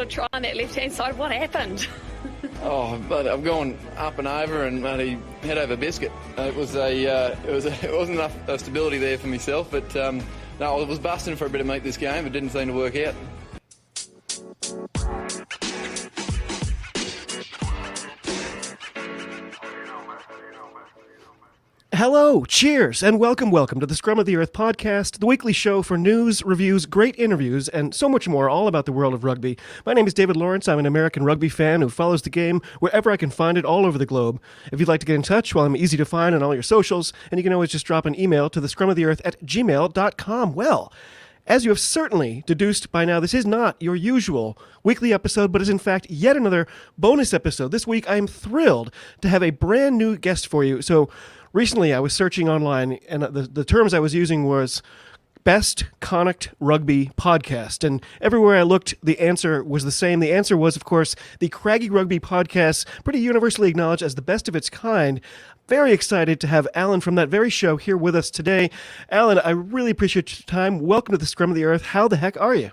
a try on that left-hand side. What happened? Oh, but I've gone up and over and bloody head over biscuit. It wasn't enough stability there for myself, but no, I was busting for a bit to make this game. It didn't seem to work out. Hello, cheers, and welcome to the Scrum of the Earth podcast, the weekly show for news, reviews, great interviews, and so much more all about the world of rugby. My name is David Lawrence. I'm an American rugby fan who follows the game wherever I can find it all over the globe. If you'd like to get in touch, well, I'm easy to find on all your socials, and you can always just drop an email to thescrumoftheearth@gmail.com. Well, as you have certainly deduced by now, this is not your usual weekly episode, but is in fact yet another bonus episode. This week, I am thrilled to have a brand new guest for you. So recently, I was searching online, and the terms I was using was Best Connacht Rugby Podcast. And everywhere I looked, the answer was the same. The answer was, of course, the Craggy Rugby Podcast, pretty universally acknowledged as the best of its kind. Very excited to have Alan from that very show here with us today. Alan, I really appreciate your time. Welcome to the Scrum of the Earth. How the heck are you?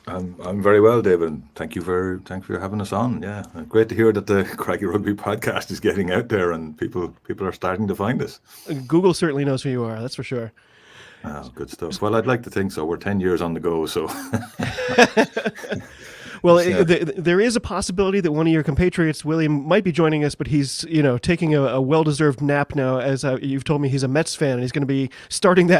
I'm very well, David. Thank you for having us on. Yeah, great to hear that the Craggy Rugby Podcast is getting out there and people are starting to find us. Google certainly knows who you are. That's for sure. Oh, good stuff. Well, I'd like to think so. We're 10 years on the go, so. Well, there is a possibility that one of your compatriots, William, might be joining us, but he's, taking a well-deserved nap now. As you've told me, he's a Mets fan, and he's going to be starting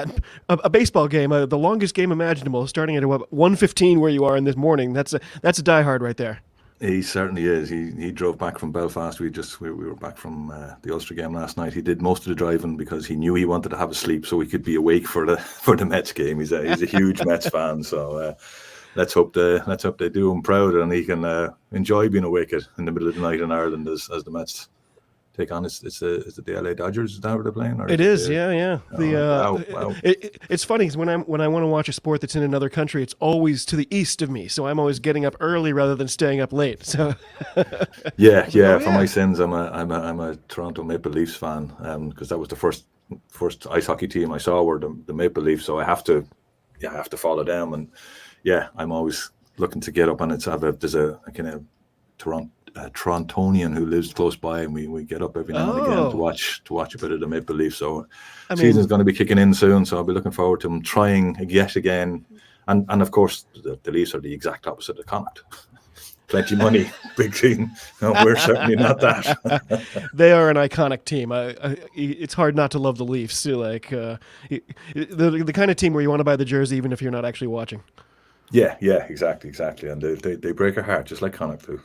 a baseball game, the longest game imaginable, starting at 1:15 where you are in this morning. That's a diehard right there. He certainly is. He drove back from Belfast. We were back from the Ulster game last night. He did most of the driving because he knew he wanted to have a sleep so he could be awake for the Mets game. He's a huge Mets fan, so. Let's hope they do him proud and he can enjoy being awake in the middle of the night in Ireland as the Mets take on. Is it the LA Dodgers? Is that where they're playing? Or it is, yeah. Wow. It's funny because when I want to watch a sport that's in another country, it's always to the east of me. So I'm always getting up early rather than staying up late. So yeah. For my sins, I'm a Toronto Maple Leafs fan because that was the first ice hockey team I saw were the Maple Leafs. So I have to follow them and. Yeah, I'm always looking to get up on it. There's a kind of Torontonian who lives close by, and we get up every now and again to watch a bit of the Maple Leafs. So season's going to be kicking in soon, so I'll be looking forward to them trying yet again. And of course, the Leafs are the exact opposite of Connacht. Plenty money, big team. No, we're certainly not that. They are an iconic team. It's hard not to love the Leafs. The kind of team where you want to buy the jersey even if you're not actually watching. Yeah, exactly. And they break our heart, just like Connacht do.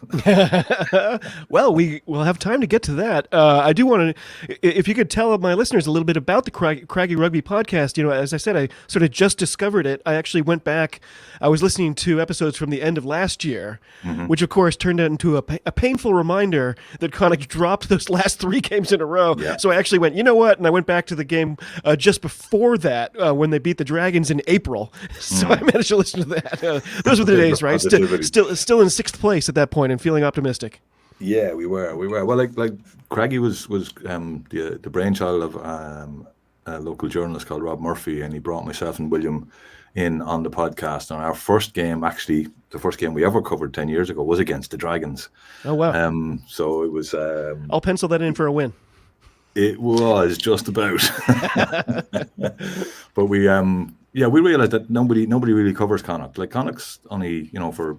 Well, we will have time to get to that. I do want to, if you could tell my listeners a little bit about the Craggy Rugby Podcast. As I said, I sort of just discovered it. I actually went back. I was listening to episodes from the end of last year, which of course turned into a painful reminder that Connacht dropped those last 3 games in a row. Yeah. So I actually went, you know what? And I went back to the game just before that when they beat the Dragons in April. So I managed to listen to that. Those were the days, right? Still in 6th place at that point and feeling optimistic. Yeah, we were. Well, like Craggy was the brainchild of a local journalist called Rob Murphy, and he brought myself and William in on the podcast. And our first game, actually, the first game we ever covered 10 years ago, was against the Dragons. Oh wow! So it was. I'll pencil that in for a win. It was just about, but we realized that nobody really covers Connacht. Like Connacht's only, for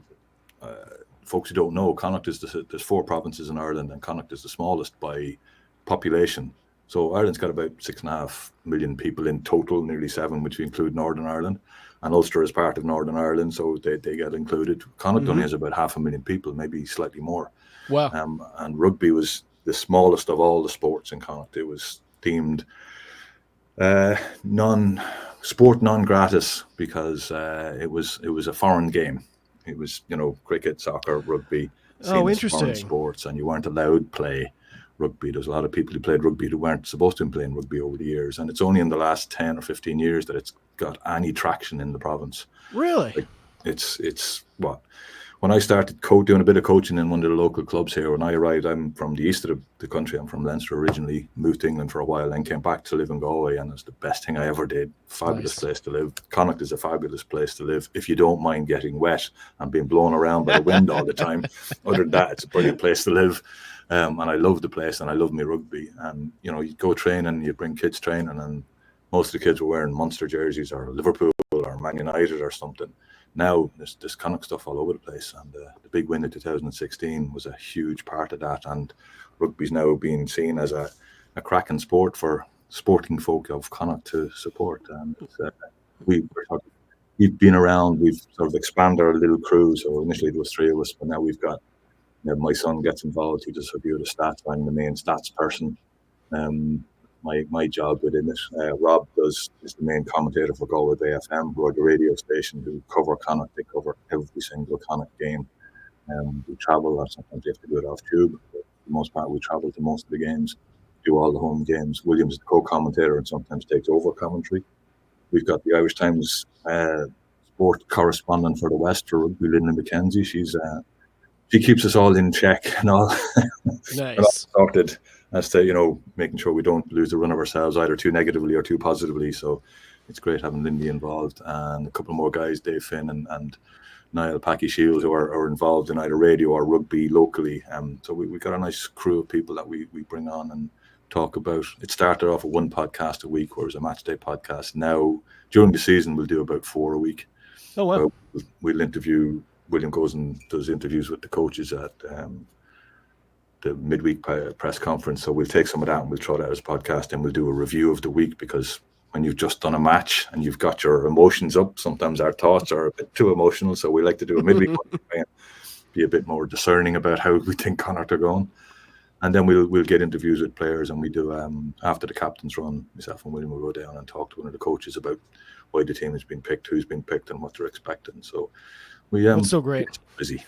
folks who don't know, Connacht there's 4 provinces in Ireland, and Connacht is the smallest by population. So Ireland's got about 6.5 million people in total, nearly 7, which we include Northern Ireland, and Ulster is part of Northern Ireland, so they get included. Connacht only has about 500,000 people, maybe slightly more. Wow. And rugby was the smallest of all the sports in Connacht. It was deemed non-sport non-gratis because it was a foreign game. It was, cricket, soccer, rugby, interesting. Foreign sports, and you weren't allowed to play rugby. There's a lot of people who played rugby who weren't supposed to be playing rugby over the years, and it's only in the last 10 or 15 years that it's got any traction in the province. Really? It's what when I started doing a bit of coaching in one of the local clubs here, when I arrived, I'm from the east of the country. I'm from Leinster originally, moved to England for a while, then came back to live in Galway, and it's the best thing I ever did. Fabulous place to live. Connacht is a fabulous place to live if you don't mind getting wet and being blown around by the wind all the time. Other than that, it's a brilliant place to live. And I love the place, and I love my rugby. And, you know, you go training, you bring kids training, and most of the kids were wearing Munster jerseys or Liverpool or Man United or something. Now there's Connacht stuff all over the place, and the big win in 2016 was a huge part of that. And rugby's now being seen as a cracking sport for sporting folk of Connacht to support. And we've been around, we've sort of expanded our little crew. So initially there was 3 of us, but now we've got, my son gets involved. He does a few of the stats. I'm the main stats person. My job within it. Rob is the main commentator for Galway Bay FM, who are the radio station who cover Connacht. They cover every single Connacht game. We travel, or sometimes we have to do it off tube. But for the most part, we travel to most of the games, do all the home games. William's the co-commentator and sometimes takes over commentary. We've got the Irish Times sport correspondent for the West for rugby, Lynn McKenzie. She keeps us all in check and all. Nice. Sorted as to, you know, making sure we don't lose the run of ourselves either too negatively or too positively. So it's great having Lindy involved, and a couple more guys, Dave Finn and Niall Packy Shields, who are involved in either radio or rugby locally. So we got a nice crew of people that we bring on and talk about. It started off with 1 podcast a week, where it was a match day podcast. Now, during the season, we'll do about 4 a week. Oh, wow. So we'll interview, William goes and does interviews with the coaches at the midweek press conference. So we'll take some of that and we'll throw that as a podcast, and we'll do a review of the week, because when you've just done a match and you've got your emotions up, sometimes our thoughts are a bit too emotional. So we like to do a midweek and be a bit more discerning about how we think Connacht are going. And then we'll get interviews with players, and we do after the captain's run, myself and William will go down and talk to one of the coaches about why the team has been picked, who's been picked, and what they're expecting. So that's so great. It's busy.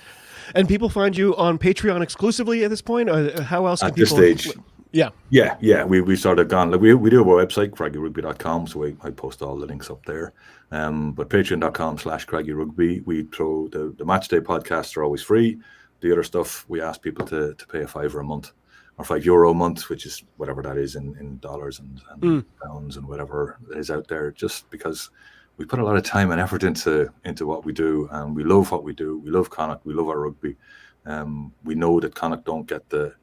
And people find you on Patreon exclusively at this point? Or how else can at people... this stage? Yeah. We sort of gone, like we do have a website, CraggyRugby.com, so I post all the links up there. But Patreon.com/CraggyRugby, we throw the match day podcasts are always free. The other stuff, we ask people to pay a €5 a month or €5 a month, which is whatever that is in dollars and pounds and whatever is out there, just because we put a lot of time and effort into what we do, and we love what we do. We love Connacht. We love our rugby. We know that Connacht don't get the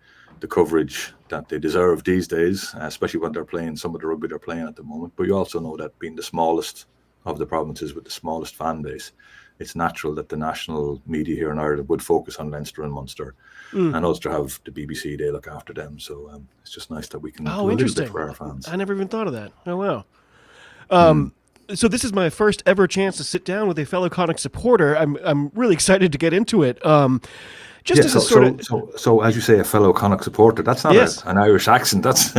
coverage that they deserve these days, especially when they're playing some of the rugby they're playing at the moment. But you also know that being the smallest of the provinces with the smallest fan base, it's natural that the national media here in Ireland would focus on Leinster and Munster. And Ulster have the BBC, they look after them. So it's just nice that we can do a little bit for our fans. I never even thought of that. Oh, wow. So this is my first ever chance to sit down with a fellow Connacht supporter. I'm really excited to get into it. So as you say, a fellow Connacht supporter, that's not an Irish accent. That's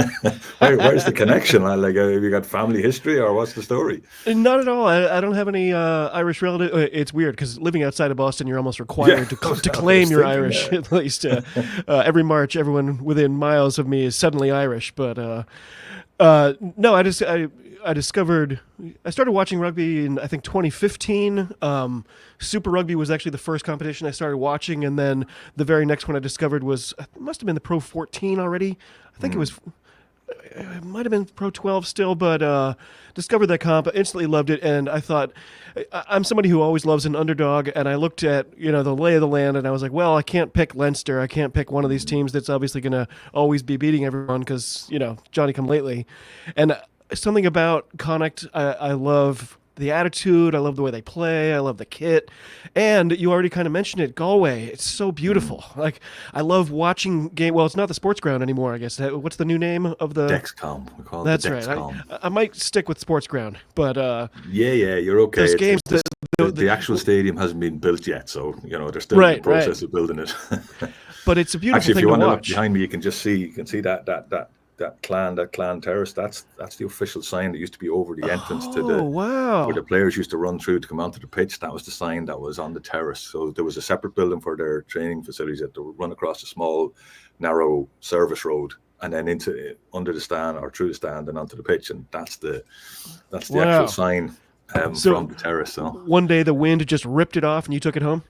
where's the connection? Like, have you got family history, or what's the story? Not at all. I don't have any Irish relative. It's weird because living outside of Boston, you're almost required to claim you're Irish. At least every March, everyone within miles of me is suddenly Irish. But no, I discovered, I started watching rugby in, I think, 2015. Super Rugby was actually the first competition I started watching, and then the very next one I discovered was, it must have been the Pro 14 already. I think it might have been Pro 12 still, but discovered that comp, instantly loved it, and I thought, I'm somebody who always loves an underdog, and I looked at, the lay of the land, and I was like, well, I can't pick Leinster. I can't pick one of these teams that's obviously going to always be beating everyone because, Johnny come lately. And something about Connacht, I love the attitude. I love the way they play. I love the kit. And you already kind of mentioned it, Galway. It's so beautiful. Like, I love watching game. Well, it's not the sports ground anymore, I guess. What's the new name of the... Dexcom. We call it That's the right. Dexcom. I might stick with sports ground, but... Yeah, you're okay. Those games... The actual stadium hasn't been built yet, so, they're still in the process of building it. But it's a beautiful Actually, thing if you want to to watch. look behind me, you can see that clan terrace. That's the official sign that used to be over the entrance to the where the players used to run through to come onto the pitch. That was the sign that was on the terrace. So there was a separate building for their training facilities that they would run across a small, narrow service road and then under the stand or through the stand and onto the pitch. And that's the actual sign from the terrace. So one day the wind just ripped it off and you took it home?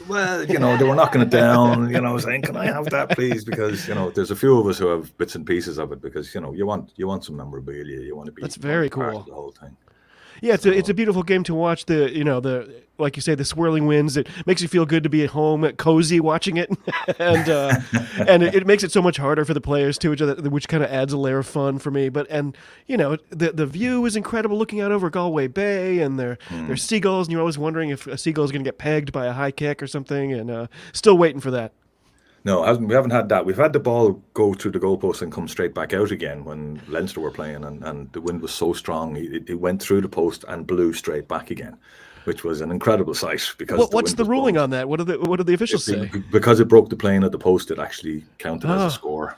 Well, they were knocking it down, saying, "Can I have that, please?" Because there's a few of us who have bits and pieces of it. Because you want some memorabilia. You want to be. That's very part cool. of the whole thing. Yeah, it's a beautiful game to watch. The like you say, the swirling winds. It makes you feel good to be at home, cozy, watching it, and it makes it so much harder for the players too, which kind of adds a layer of fun for me. But the view is incredible, looking out over Galway Bay, and there's seagulls, and you're always wondering if a seagull is going to get pegged by a high kick or something, and still waiting for that. No, we haven't had that. We've had the ball go through the goalpost and come straight back out again when Leinster were playing, and the wind was so strong, it went through the post and blew straight back again, which was an incredible sight. Because what's the ruling on that? What do the officials say? Because it broke the plane at the post, it actually counted as a score.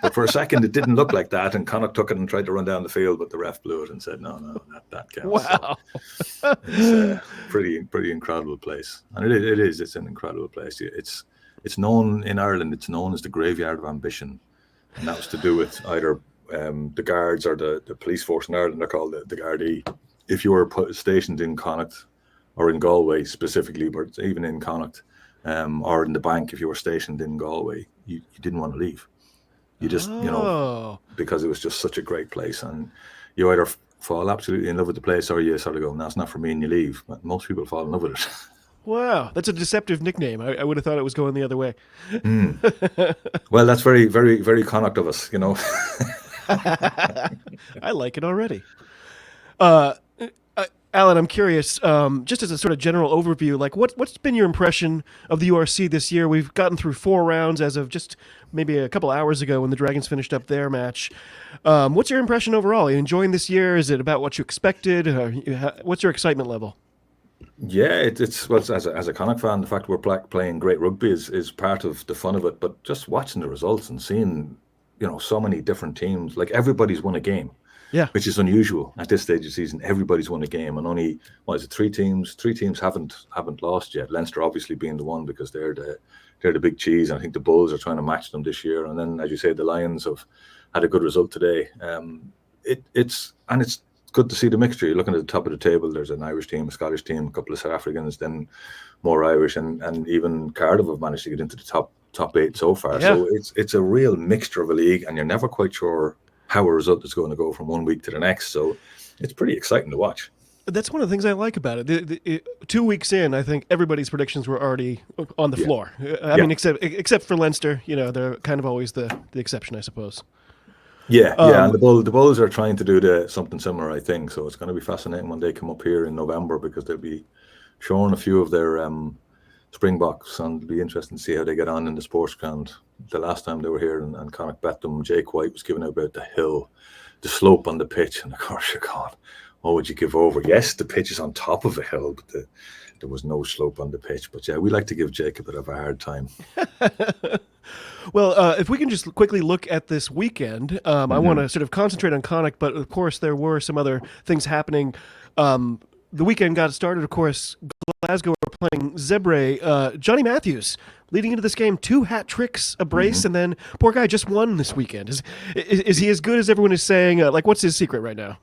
But for a second, it didn't look like that, and Connacht took it and tried to run down the field, but the ref blew it and said, "No, that counts." Wow, so it's a pretty incredible place, and it is. It's an incredible place. It's known in Ireland. It's known as the graveyard of ambition, and that was to do with either the guards or the police force in Ireland. They're called the Gardaí. If you were stationed in Connacht or in Galway specifically, but even in Connacht or in the bank, if you were stationed in Galway, you didn't want to leave. You just because it was just such a great place, and you either fall absolutely in love with the place or you sort of go, "No, it's not for me," and you leave. But most people fall in love with it. Wow, that's a deceptive nickname. I would have thought it was going the other way. Well, that's very, very, very Connacht of us, I like it already. Alan, I'm curious, just as a sort of general overview, like what's been your impression of the URC this year? We've gotten through 4 rounds as of just maybe a couple hours ago when the Dragons finished up their match. What's your impression overall? Are you enjoying this year? Is it about what you expected? What's your excitement level? Yeah, it's as a Connacht fan, the fact we're playing great rugby is part of the fun of it. But just watching the results and seeing, so many different teams, like everybody's won a game, which is unusual at this stage of the season. Everybody's won a game, and only 3 teams? 3 teams haven't lost yet. Leinster obviously being the one because they're the big cheese, and I think the Bulls are trying to match them this year. And then, as you say, the Lions have had a good result today. It's good to see the mixture. You're looking at the top of the table. There's an Irish team, a Scottish team, a couple of South Africans, then more Irish, and even Cardiff have managed to get into the top 8 so far. Yeah. So it's a real mixture of a league, and you're never quite sure how a result is going to go from one week to the next. So it's pretty exciting to watch. That's one of the things I like about it. 2 weeks in, I think everybody's predictions were already on the floor. I mean, except for Leinster, they're kind of always the exception, I suppose. Yeah, and the Bulls are trying to do something similar, I think. So it's going to be fascinating when they come up here in November, because they'll be showing a few of their Springboks, and it'll be interesting to see how they get on in the sports ground. The last time they were here and Connacht bet them, Jake White was giving out about the hill, the slope on the pitch, and of course you're going, "Oh, would you give over?" Yes, the pitch is on top of a hill, but there was no slope on the pitch. But yeah, we like to give Jake a bit of a hard time. Well, if we can just quickly look at this weekend, I want to sort of concentrate on Connacht, but of course there were some other things happening. The weekend got started, of course, Glasgow were playing Zebre. Johnny Matthews leading into this game, 2 hat tricks, a brace, and then poor guy just won this weekend. Is he as good as everyone is saying? What's his secret right now?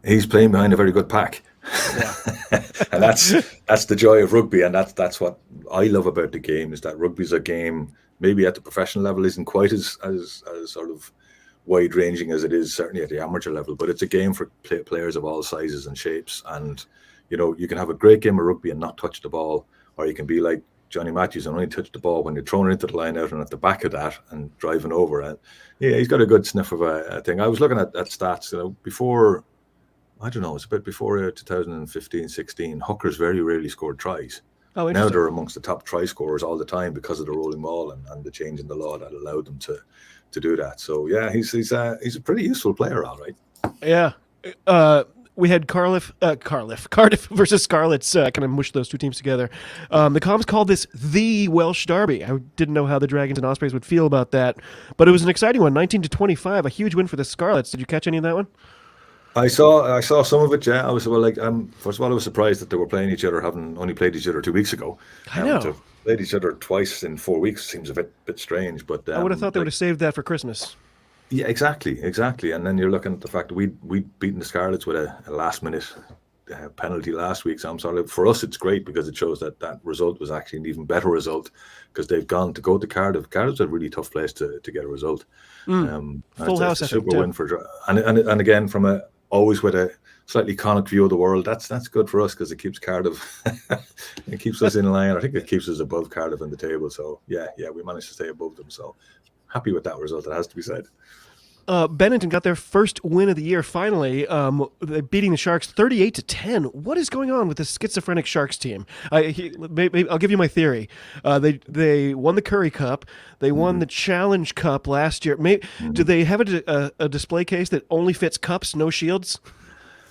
He's playing behind a very good pack. Yeah. And that's the joy of rugby, and that's what I love about the game, is that rugby's a game maybe at the professional level isn't quite as sort of wide ranging as it is certainly at the amateur level, but it's a game for players of all sizes and shapes. And you can have a great game of rugby and not touch the ball, or you can be like Johnny Matthews and only touch the ball when you're thrown into the line out and at the back of that and driving over it. Yeah, he's got a good sniff of a thing. I was looking at stats, before, I don't know, it's a bit before 2015-16, hookers very rarely scored tries. Oh, now they're amongst the top try scorers all the time because of the rolling ball and the change in the law that allowed them to do that. So yeah, he's a pretty useful player, all right. Yeah. We had Cardiff versus Scarlets, kind of mushed those 2 teams together. The comms called this the Welsh Derby. I didn't know how the Dragons and Ospreys would feel about that, but it was an exciting one, 19-25, a huge win for the Scarlets. Did you catch any of that one? I saw some of it. Yeah, I was first of all, I was surprised that they were playing each other, having only played each other 2 weeks ago. I know. To played each other twice in 4 weeks seems a bit strange, but I would have thought they would have saved that for Christmas. Yeah, exactly. And then you're looking at the fact that we'd beaten the Scarlets with a last minute penalty last week. So I'm sorry. For us, it's great because it shows that that result was actually an even better result because they've gone to go to Cardiff. Cardiff's a really tough place to get a result. Full house, a I super think, win for and again from always with a slightly Connacht view of the world. That's good for us because it keeps Cardiff. It keeps us in line. I think it keeps us above Cardiff in the table. So yeah, we managed to stay above them. So happy with that result. It has to be said. Benetton got their first win of the year finally, beating the Sharks 38-10. What is going on with this schizophrenic Sharks team? I'll give you my theory. They won the Curry Cup. They won the Challenge Cup last year. Do they have a display case that only fits cups, no shields?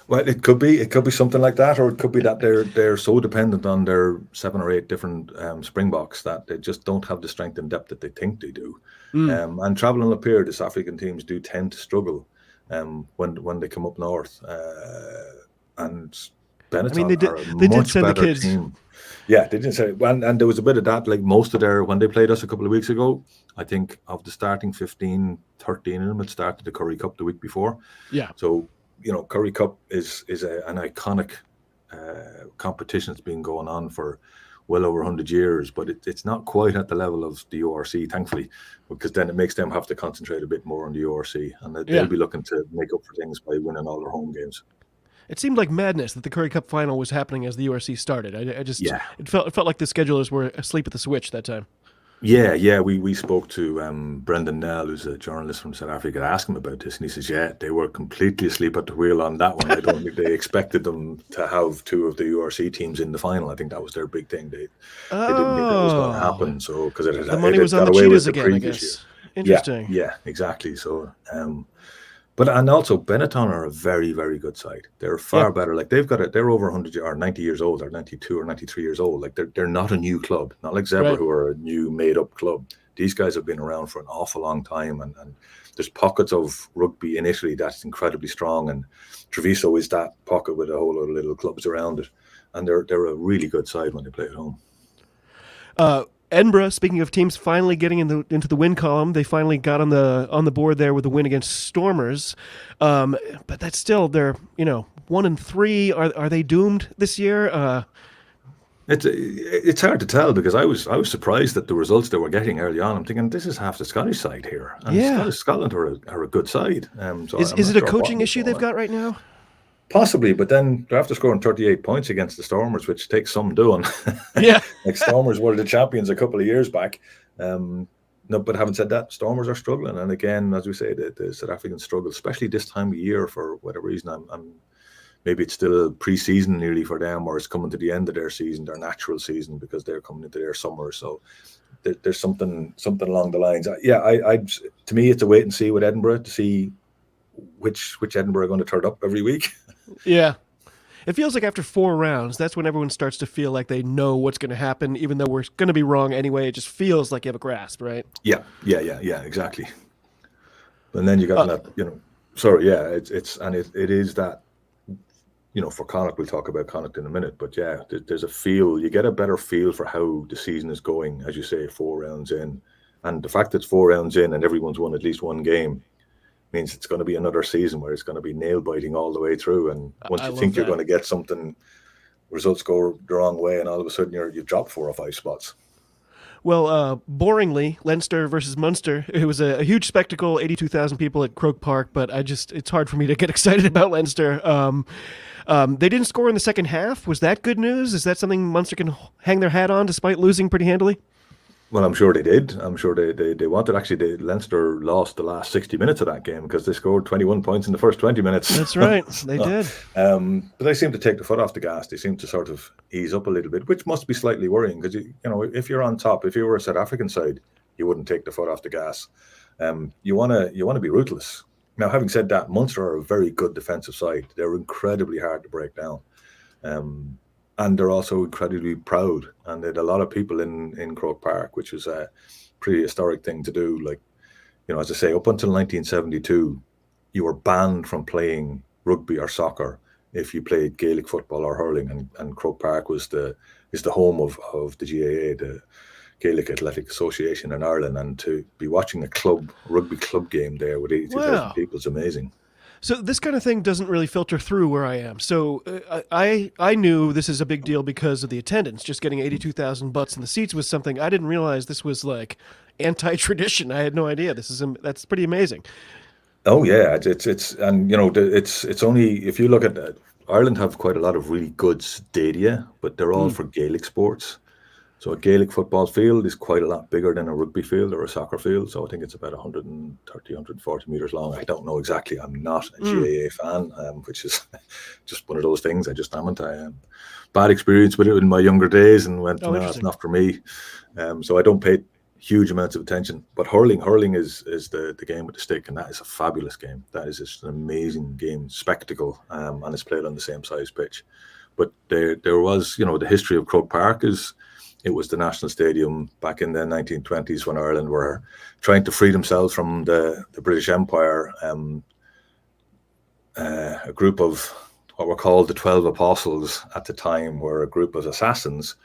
Well, it could be something like that, or it could be that they're so dependent on their 7 or 8 different Springboks that they just don't have the strength and depth that they think they do. And traveling up here, the South African teams do tend to struggle when they come up north. And Benetton they did send the kids. Team. Yeah, they didn't say. And there was a bit of that. Like most of when they played us a couple of weeks ago, I think of the starting 15, 13 of them had started the Curry Cup the week before. Yeah. So Curry Cup is an iconic competition that's been going on for well over 100 years, but it's not quite at the level of the URC, thankfully, because then it makes them have to concentrate a bit more on the URC, and they'll be looking to make up for things by winning all their home games. It seemed like madness that the Curry Cup final was happening as the URC started. It felt like the schedulers were asleep at the switch that time. Yeah. We spoke to Brendan Nell, who's a journalist from South Africa, to ask him about this, and he says, yeah, they were completely asleep at the wheel on that one. I don't think they expected them to have 2 of the URC teams in the final. I think that was their big thing. They didn't think that was going to happen. So because the money was on the cheetahs again, I guess. Interesting. Yeah, exactly. So, and also Benetton are a very, very good side. They're far better. Like they're over 100 or 90 years old, or 92 or 93 years old. Like they're not a new club, not like Zebra, who are a new made up club. These guys have been around for an awful long time, and there's pockets of rugby in Italy that's incredibly strong, and Treviso is that pocket with a whole lot of little clubs around it, and they're a really good side when they play at home. Edinburgh, speaking of teams finally getting into the win column, they finally got on the board there with the win against Stormers. But that's still, they're 1-3. Are they doomed this year? It's hard to tell because I was surprised at the results they were getting early on. I'm thinking this is half the Scottish side here, and Scotland are a good side. So is it a coaching issue they've got right now? Possibly, but then they're after scoring 38 points against the Stormers, which takes some doing. Yeah. Like Stormers were the champions a couple of years back. No, but having said that, Stormers are struggling. And again, as we say, the South Africans struggle, especially this time of year for whatever reason. Maybe it's still pre-season nearly for them, or it's coming to the end of their season, their natural season, because they're coming into their summer. So there's something along the lines. To me, it's a wait and see with Edinburgh to see which Edinburgh are going to turn up every week. Yeah. It feels like after 4 rounds, that's when everyone starts to feel like they know what's going to happen, even though we're going to be wrong anyway. It just feels like you have a grasp, right? Yeah, exactly. And then you got that, it is that, for Connacht, we'll talk about Connacht in a minute, but yeah, there's a feel, you get a better feel for how the season is going, as you say, 4 rounds in. And the fact that it's 4 rounds in and everyone's won at least one game means it's going to be another season where it's going to be nail biting all the way through. And once you think you're going to get something, results go the wrong way, and all of a sudden you've dropped 4 or 5 spots. Well, boringly, Leinster versus Munster. It was a huge spectacle, 82,000 people at Croke Park, but it's hard for me to get excited about Leinster. They didn't score in the second half. Was that good news? Is that something Munster can hang their hat on despite losing pretty handily? Well, I'm sure they did. I'm sure they wanted. Actually, Leinster lost the last 60 minutes of that game because they scored 21 points in the first 20 minutes. That's right. They did. But they seem to take the foot off the gas. They seem to sort of ease up a little bit, which must be slightly worrying because, if you're on top, if you were a South African side, you wouldn't take the foot off the gas. You want to be ruthless. Now, having said that, Munster are a very good defensive side. They're incredibly hard to break down. And they're also incredibly proud. And they had a lot of people in Croke Park, which was a pretty historic thing to do. Like, as I say, up until 1972, you were banned from playing rugby or soccer if you played Gaelic football or hurling. And Croke Park is the home of the GAA, the Gaelic Athletic Association in Ireland. And to be watching a rugby club game there with 82,000 people is amazing. So this kind of thing doesn't really filter through where I am. So I knew this is a big deal because of the attendance. Just getting 82,000 butts in the seats was something I didn't realize this was like anti-tradition. I had no idea. That's pretty amazing. Oh yeah, it's and it's only if you look at Ireland have quite a lot of really good stadia, but they're all for Gaelic sports. So a Gaelic football field is quite a lot bigger than a rugby field or a soccer field. So I think it's about 130, 140 meters long. I don't know exactly. I'm not a GAA fan, which is just one of those things. I just haven't. I bad experience with it in my younger days and went, no, it's not for me. So I don't pay huge amounts of attention. But hurling is the game with the stick, and that is a fabulous game. That is just an amazing game, spectacle, and it's played on the same size pitch. But there was, the history of Croke Park is. It was the national stadium back in the 1920s when Ireland were trying to free themselves from the British Empire. A group of what were called the 12 Apostles at the time were a group of assassins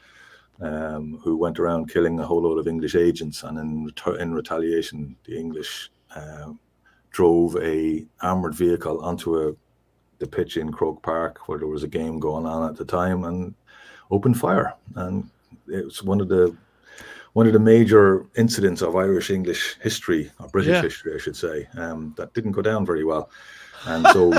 who went around killing a whole load of English agents. And in retaliation, the English drove a armoured vehicle onto the pitch in Croke Park where there was a game going on at the time and opened fire. And it was one of the major incidents of Irish-English history, or British history, I should say, that didn't go down very well. And so,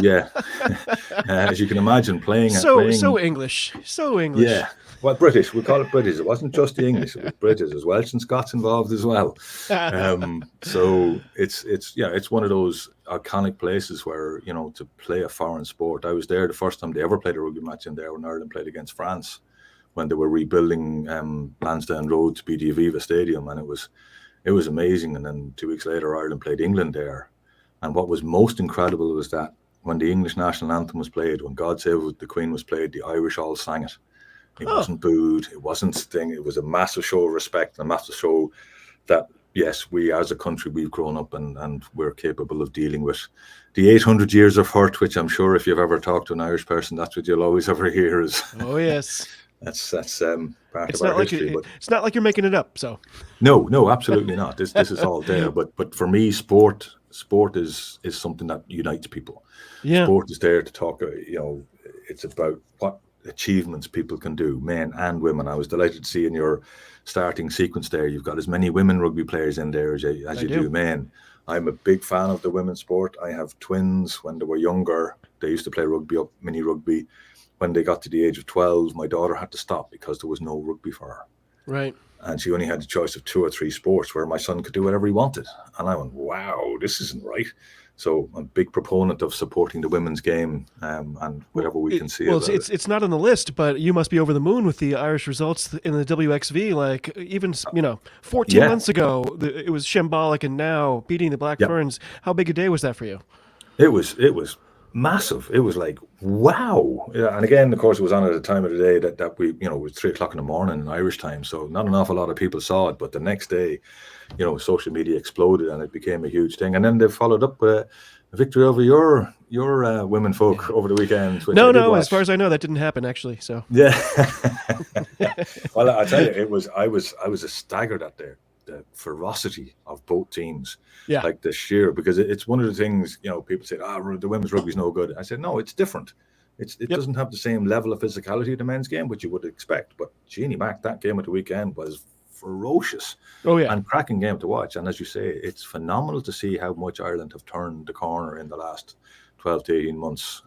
as you can imagine, playing so English. Yeah, well, British. We call it British. It wasn't just the English; it was British. There's Welsh and Scots involved as well. So it's one of those iconic places where to play a foreign sport. I was there the first time they ever played a rugby match in there when Ireland played against France, when they were rebuilding Lansdowne Road to be the Aviva Stadium, and it was amazing. And then 2 weeks later, Ireland played England there. And what was most incredible was that when the English national anthem was played, when God Save the Queen was played, the Irish all sang it. It wasn't booed. It wasn't thing. It was a massive show of respect, and a massive show that, yes, we as a country, we've grown up and we're capable of dealing with the 800 years of hurt, which I'm sure if you've ever talked to an Irish person, that's what you'll always ever hear is. Oh, yes. That's part of our history. But it's not like you're making it up. So no, absolutely not. This is all there. But for me, sport is something that unites people. Yeah. Sport is there to talk. It's about what achievements people can do, men and women. I was delighted to see in your starting sequence there, you've got as many women rugby players in there as you do men. I'm a big fan of the women's sport. I have twins. When they were younger, they used to play rugby, mini rugby. When they got to the age of 12, my daughter had to stop because there was no rugby for her. Right. And she only had the choice of 2 or 3 sports where my son could do whatever he wanted. And I went, wow, this isn't right. So I'm a big proponent of supporting the women's game and whatever we can see. Well, it's not on the list, but you must be over the moon with the Irish results in the WXV. Like even 14 months ago, it was shambolic, and now beating the Black Ferns. How big a day was that for you? It was massive. It was like, wow. Yeah, and again, of course, it was on at a time of the day that we, it was 3:00 in the morning in Irish time. So not an awful lot of people saw it. But the next day, social media exploded and it became a huge thing. And then they followed up with a victory over your women folk over the weekend. No, as far as I know, that didn't happen actually. So yeah. Well, I tell you, I was staggered at the ferocity of both teams. Yeah. Like the sheer, because it's one of the things, people say, the women's rugby is no good. I said, no, it's different. It doesn't have the same level of physicality the men's game, which you would expect. But Jeannie Mac, that game at the weekend was ferocious. Oh, yeah. And cracking game to watch. And as you say, it's phenomenal to see how much Ireland have turned the corner in the last 12 to 18 months.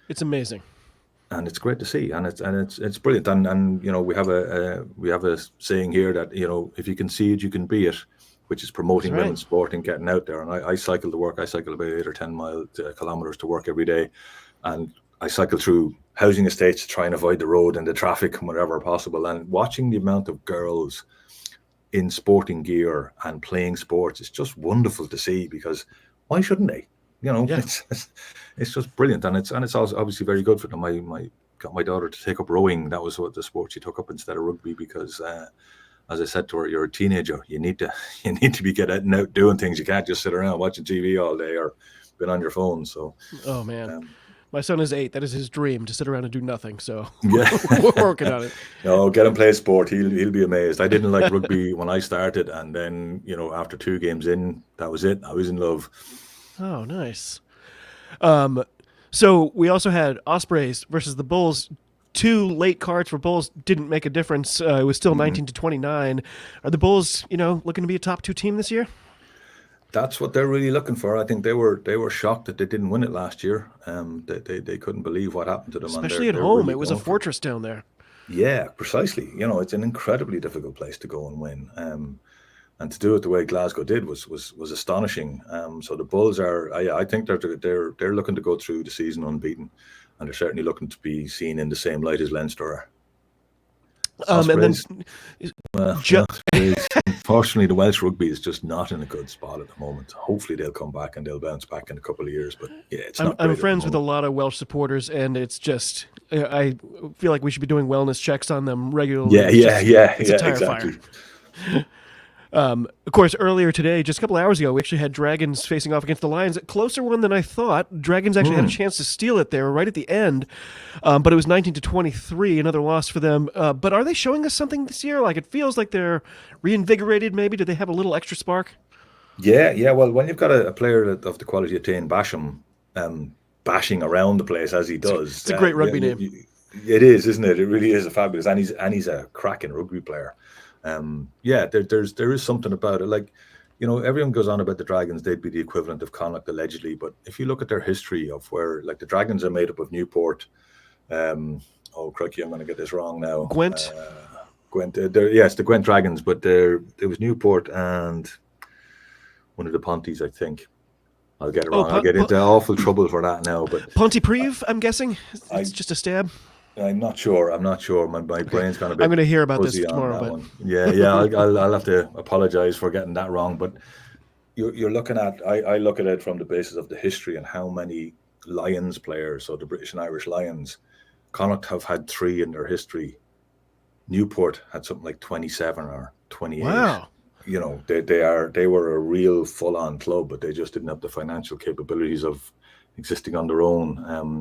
It's amazing. And it's great to see, and it's brilliant. And we have a saying here that if you can see it, you can be it, which is promoting women's sport and getting out there. And I cycle to work. I cycle about 8 or 10 kilometers to work every day, and I cycle through housing estates to try and avoid the road and the traffic and whatever possible. And watching the amount of girls in sporting gear and playing sports, it's just wonderful to see, because why shouldn't they? It's just brilliant, and it's also obviously very good for them. I got my daughter to take up rowing. That was what the sport she took up instead of rugby, because as I said to her, you're a teenager. You need to be getting out doing things. You can't just sit around watching TV all day or been on your phone. So, oh man, my son is 8. That is his dream, to sit around and do nothing. So yeah, we're working on it. No, get him play sport. He'll be amazed. I didn't like rugby when I started, and then after 2 games in, that was it. I was in love. Oh, nice. So we also had Ospreys versus the Bulls. 2 late cards for Bulls didn't make a difference. It was still 19-29. Are the Bulls, looking to be a top 2 team this year? That's what they're really looking for. I think they were shocked that they didn't win it last year. They couldn't believe what happened to them. Especially at home. Really, it was a fortress down there. Yeah, precisely. It's an incredibly difficult place to go and win. And to do it the way Glasgow did was astonishing. So the Bulls I think they're looking to go through the season unbeaten, and they're certainly looking to be seen in the same light as Leinster. Unfortunately, the Welsh rugby is just not in a good spot at the moment. Hopefully, they'll come back and they'll bounce back in a couple of years. But yeah, I'm friends with a lot of Welsh supporters, and it's just I feel like we should be doing wellness checks on them regularly. It's a tire exactly. fire. Of course, earlier today, just a couple hours ago, we actually had Dragons facing off against the Lions. A closer one than I thought. Dragons actually had a chance to steal it there right at the end, but it was 19-23, another loss for them. But are they showing us something this year? Like, it feels like they're reinvigorated, maybe? Do they have a little extra spark? Yeah. Well, when you've got a player of the quality of Tane Basham bashing around the place as he does. It's a great rugby name. It is, isn't it? It really is a fabulous, and he's a cracking rugby player. There is something about it. Like, everyone goes on about the Dragons, they'd be the equivalent of Connacht allegedly, but if you look at their history of where, like, the Dragons are made up of Newport, crikey, I'm going to get this wrong now. Gwent. Yes, the Gwent Dragons, but there was Newport and one of the Ponties, I think. I'll get it wrong. I'll get into awful trouble for that now. But Pontypridd, I'm guessing. It's just a stab. I'm not sure. My brain's gone a bit. I'm going to hear about this tomorrow. But I'll have to apologize for getting that wrong. But you're looking at. I look at it from the basis of the history and how many Lions players, so the British and Irish Lions, Connacht have had 3 in their history. Newport had something like 27 or 28. Wow. They were a real full-on club, but they just didn't have the financial capabilities of existing on their own,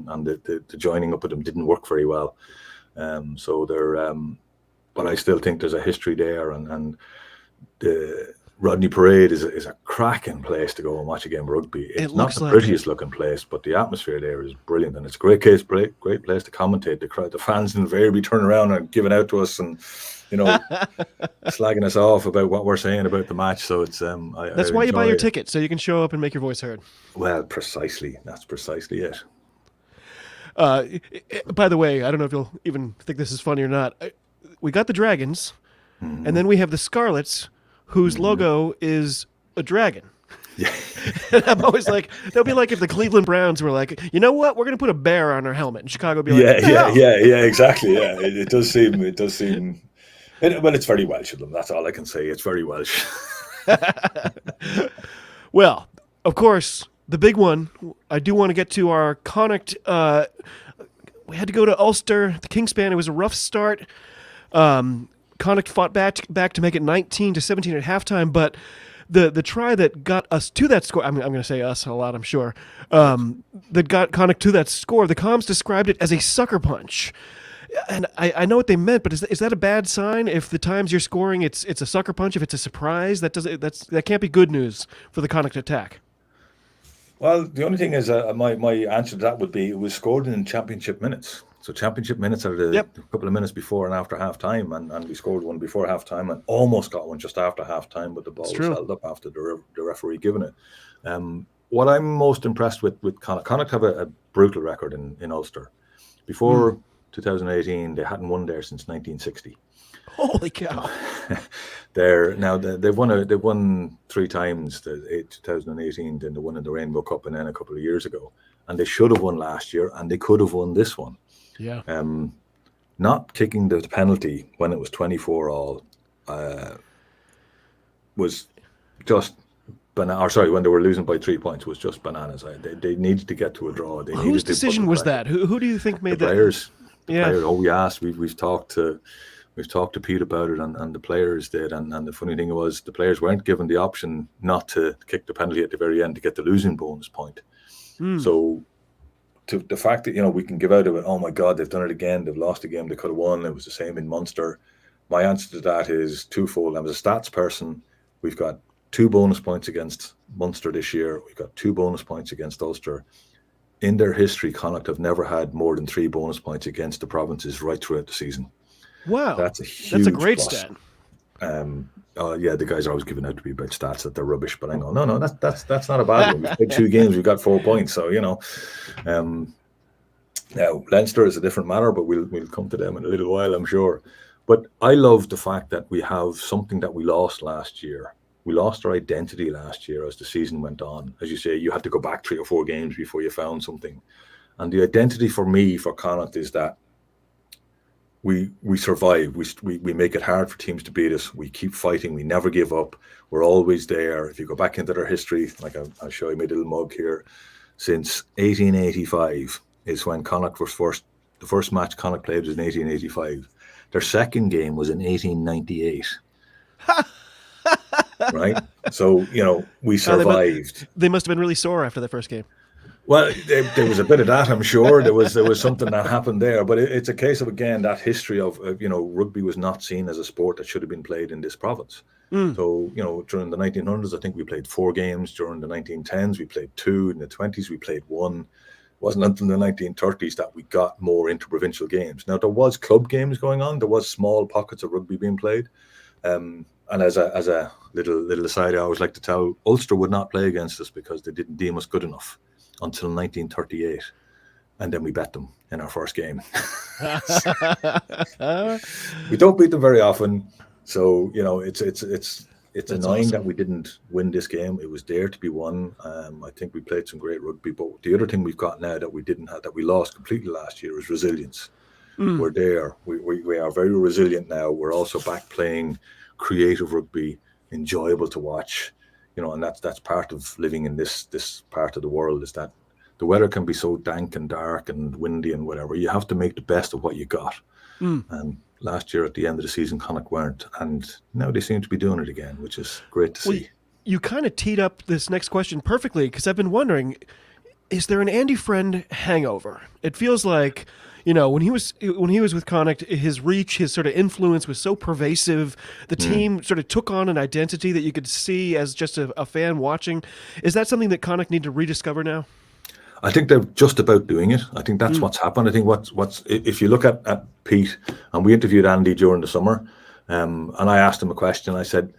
and the joining up with them didn't work very well. So they're, but I still think there's a history there, and the Rodney Parade is a cracking place to go and watch a game of rugby. It's not the prettiest looking place, but the atmosphere there is brilliant, and it's a great place to commentate. The fans invariably turn around and give it out to us, and slagging us off about what we're saying about the match. So it's that's why you buy your ticket, so you can show up and make your voice heard. Well, precisely. That's precisely it. By the way, I don't know if you'll even think this is funny or not. We got the Dragons, and then we have the Scarlets, whose logo is a dragon. Yeah. And I'm always like, that'll be like if the Cleveland Browns were like, you know what, we're going to put a bear on our helmet, and Chicago would be like, yeah, exactly. Yeah, it does seem. Well, it's very Welsh of them. That's all I can say. It's very Welsh. Well, of course, the big one, I do want to get to our Connacht. We had to go to Ulster, the Kingspan. It was a rough start. Connacht fought back to make it 19-17 at halftime, but the try that got us to that score, I'm going to say us a lot, I'm sure, that got Connacht to that score, the comms described it as a sucker punch. And I know what they meant, but is that a bad sign? If the times you're scoring, it's a sucker punch. If it's a surprise, that can't be good news for the Connacht attack. Well, the only thing is, my answer to that would be it was scored in championship minutes. So championship minutes are the couple of minutes before and after half time, and we scored one before half time and almost got one just after half time, but the ball was held up after the referee giving it. What I'm most impressed with Connacht have a brutal record in Ulster. Before 2018, they hadn't won there since 1960. Holy cow! They've won 3 times. 2018, then they won in the Rainbow Cup, and then a couple of years ago. And they should have won last year, and they could have won this one. Yeah. Not kicking the penalty when it was 24 all was just bananas. When they were losing by 3 points was just bananas. They needed to get to a draw. Whose decision was that? Who do you think made that? Players. Players. Oh, we asked. We've talked to Pete about it, and the players did. And the funny thing was, the players weren't given the option not to kick the penalty at the very end to get the losing bonus point. So, to the fact that we can give out of it, oh my God, they've done it again. They've lost a game they could have won. It was the same in Munster. My answer to that is twofold. I'm a stats person. We've got 2 bonus points against Munster this year. We've got 2 bonus points against Ulster. in their history, Connacht have never had more than 3 bonus points against the provinces right throughout the season. Wow. That's a huge great plus. stat. The guys are always giving out to me about stats that they're rubbish, but I go, no, that's not a bad one. We've played 2 games, we've got 4 points, so now Leinster is a different matter, but we'll come to them in a little while, I'm sure. But I love the fact that we have something that we lost last year. We lost our identity last year as the season went on. As you say, you had to go back 3 or 4 games before you found something. And the identity for me, for Connacht, is that we survive. We make it hard for teams to beat us. We keep fighting. We never give up. We're always there. If you go back into their history, like I'll show you my little mug here, since 1885 is when Connacht was first. The first match Connacht played was in 1885. Their second game was in 1898. Right? So, we survived. They must have been really sore after the first game. Well, there was a bit of that, I'm sure. There was something that happened there. But it's a case of, again, that history of, rugby was not seen as a sport that should have been played in this province. So, during the 1900s, I think we played 4 games. During the 1910s, we played 2. In the 20s, we played 1. It wasn't until the 1930s that we got more interprovincial games. Now, there was club games going on. There was small pockets of rugby being played. And as a little aside, I always like to tell, Ulster would not play against us because they didn't deem us good enough until 1938. And then we bet them in our first game. We don't beat them very often. So, it's annoying that we didn't win this game. It was there to be won. I think we played some great rugby. But the other thing we've got now that we didn't have, that we lost completely last year, is resilience. We're there. We are very resilient now. We're also back playing creative rugby, enjoyable to watch. And that's part of living in this part of the world, is that the weather can be so dank and dark and windy and whatever. You have to make the best of what you got. And last year at the end of the season, Connacht weren't, and now they seem to be doing it again, which is great to see. You kind of teed up this next question perfectly, because I've been wondering, is there an Andy Friend hangover? It feels like, when he was with Connacht, his reach, his sort of influence was so pervasive. The team sort of took on an identity that you could see as just a fan watching. Is that something that Connacht need to rediscover now? I think they're just about doing it. I think that's what's happened. I think what's if you look at Pete, and we interviewed Andy during the summer, and I asked him a question. I said,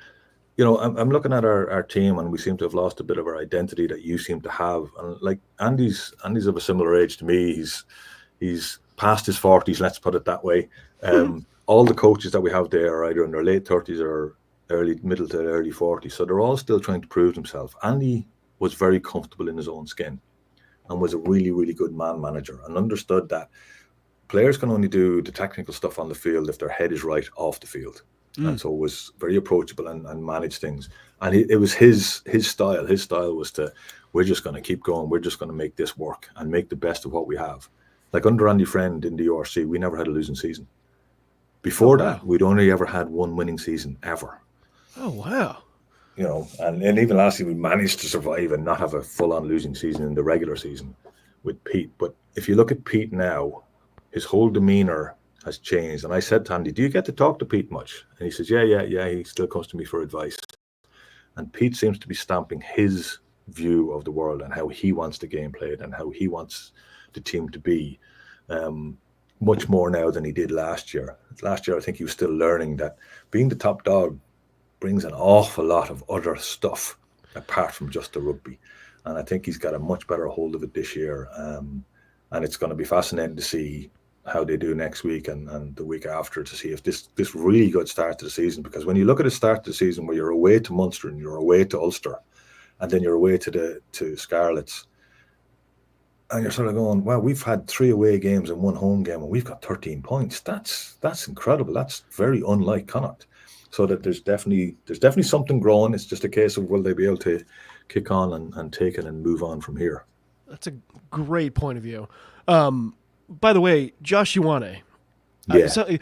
I'm looking at our team, and we seem to have lost a bit of our identity that you seem to have. And like Andy's of a similar age to me. He's past his 40s, let's put it that way. All the coaches that we have there are either in their late 30s or middle to early 40s. So they're all still trying to prove themselves. Andy was very comfortable in his own skin and was a really, really good man manager, and understood that players can only do the technical stuff on the field if their head is right off the field. And so was very approachable and managed things. And it was his style. His style was we're just going to keep going. We're just going to make this work and make the best of what we have. Like under Andy Friend in the URC, we never had a losing season. Before that, we'd only ever had 1 winning season ever. Oh, wow. And even last year we managed to survive and not have a full-on losing season in the regular season with Pete. But if you look at Pete now, his whole demeanor has changed. And I said to Andy, do you get to talk to Pete much? And he says, yeah. He still comes to me for advice. And Pete seems to be stamping his view of the world and how he wants the game played and how he wants the team to be, much more now than he did last year. Last year, I think he was still learning that being the top dog brings an awful lot of other stuff apart from just the rugby. And I think he's got a much better hold of it this year. And it's going to be fascinating to see how they do next week and the week after, to see if this really good start to the season. Because when you look at the start to the season where you're away to Munster and you're away to Ulster and then you're away to Scarlets, and you're sort of going, well, we've had 3 away games and 1 home game and we've got 13 points. That's incredible. That's very unlike Connacht. So that there's definitely something growing. It's just a case of will they be able to kick on and take it and move on from here. That's a great point of view. By the way, Josh Ioane. Yeah.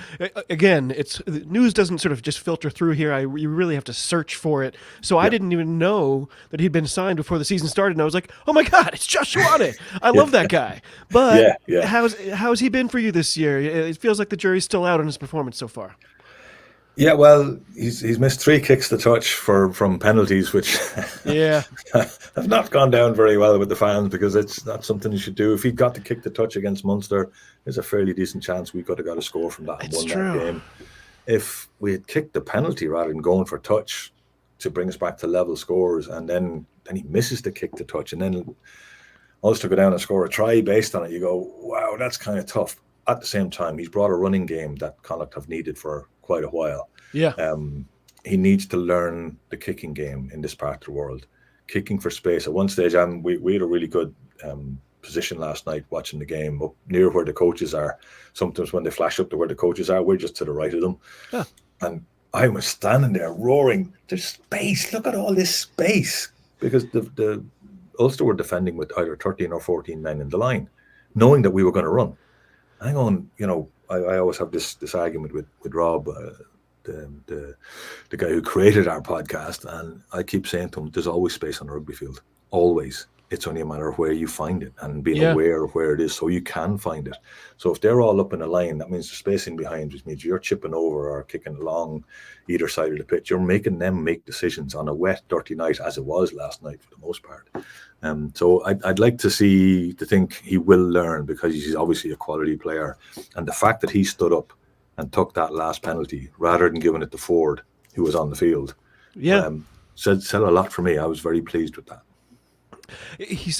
Again, news doesn't sort of just filter through here. You really have to search for it. So I didn't even know that he'd been signed before the season started. And I was like, oh my God, it's Josh Ioane. I love that guy. But how's he been for you this year? It feels like the jury's still out on his performance so far. Yeah, well, he's missed 3 kicks to touch from penalties, which Yeah. have not gone down very well with the fans, because it's not something you should do. If he got the kick to touch against Munster, there's a fairly decent chance we could have got a score from that and won that game. If we had kicked the penalty rather than going for touch to bring us back to level scores, and then he misses the kick to touch, and then Ulster go down and score a try based on it, you go, wow, that's kind of tough. At the same time, he's brought a running game that Connacht have needed for quite a while. Yeah. He needs to learn the kicking game in this part of the world. Kicking for space. At one stage, and we had a really good position last night watching the game up near where the coaches are. Sometimes when they flash up to where the coaches are, we're just to the right of them. Yeah. And I was standing there roaring, there's space, look at all this space. Because the Ulster were defending with either 13 or 14 men in the line, knowing that we were going to run. Hang on, I always have this argument with Rob, the guy who created our podcast, and I keep saying to him, there's always space on a rugby field, always. It's only a matter of where you find it and being aware of where it is so you can find it. So if they're all up in a line, that means there's spacing behind, which means you're chipping over or kicking along either side of the pitch. You're making them make decisions on a wet, dirty night, as it was last night for the most part. So I'd like to think he will learn, because he's obviously a quality player. And the fact that he stood up and took that last penalty rather than giving it to Ford, who was on the field, said a lot for me. I was very pleased with that.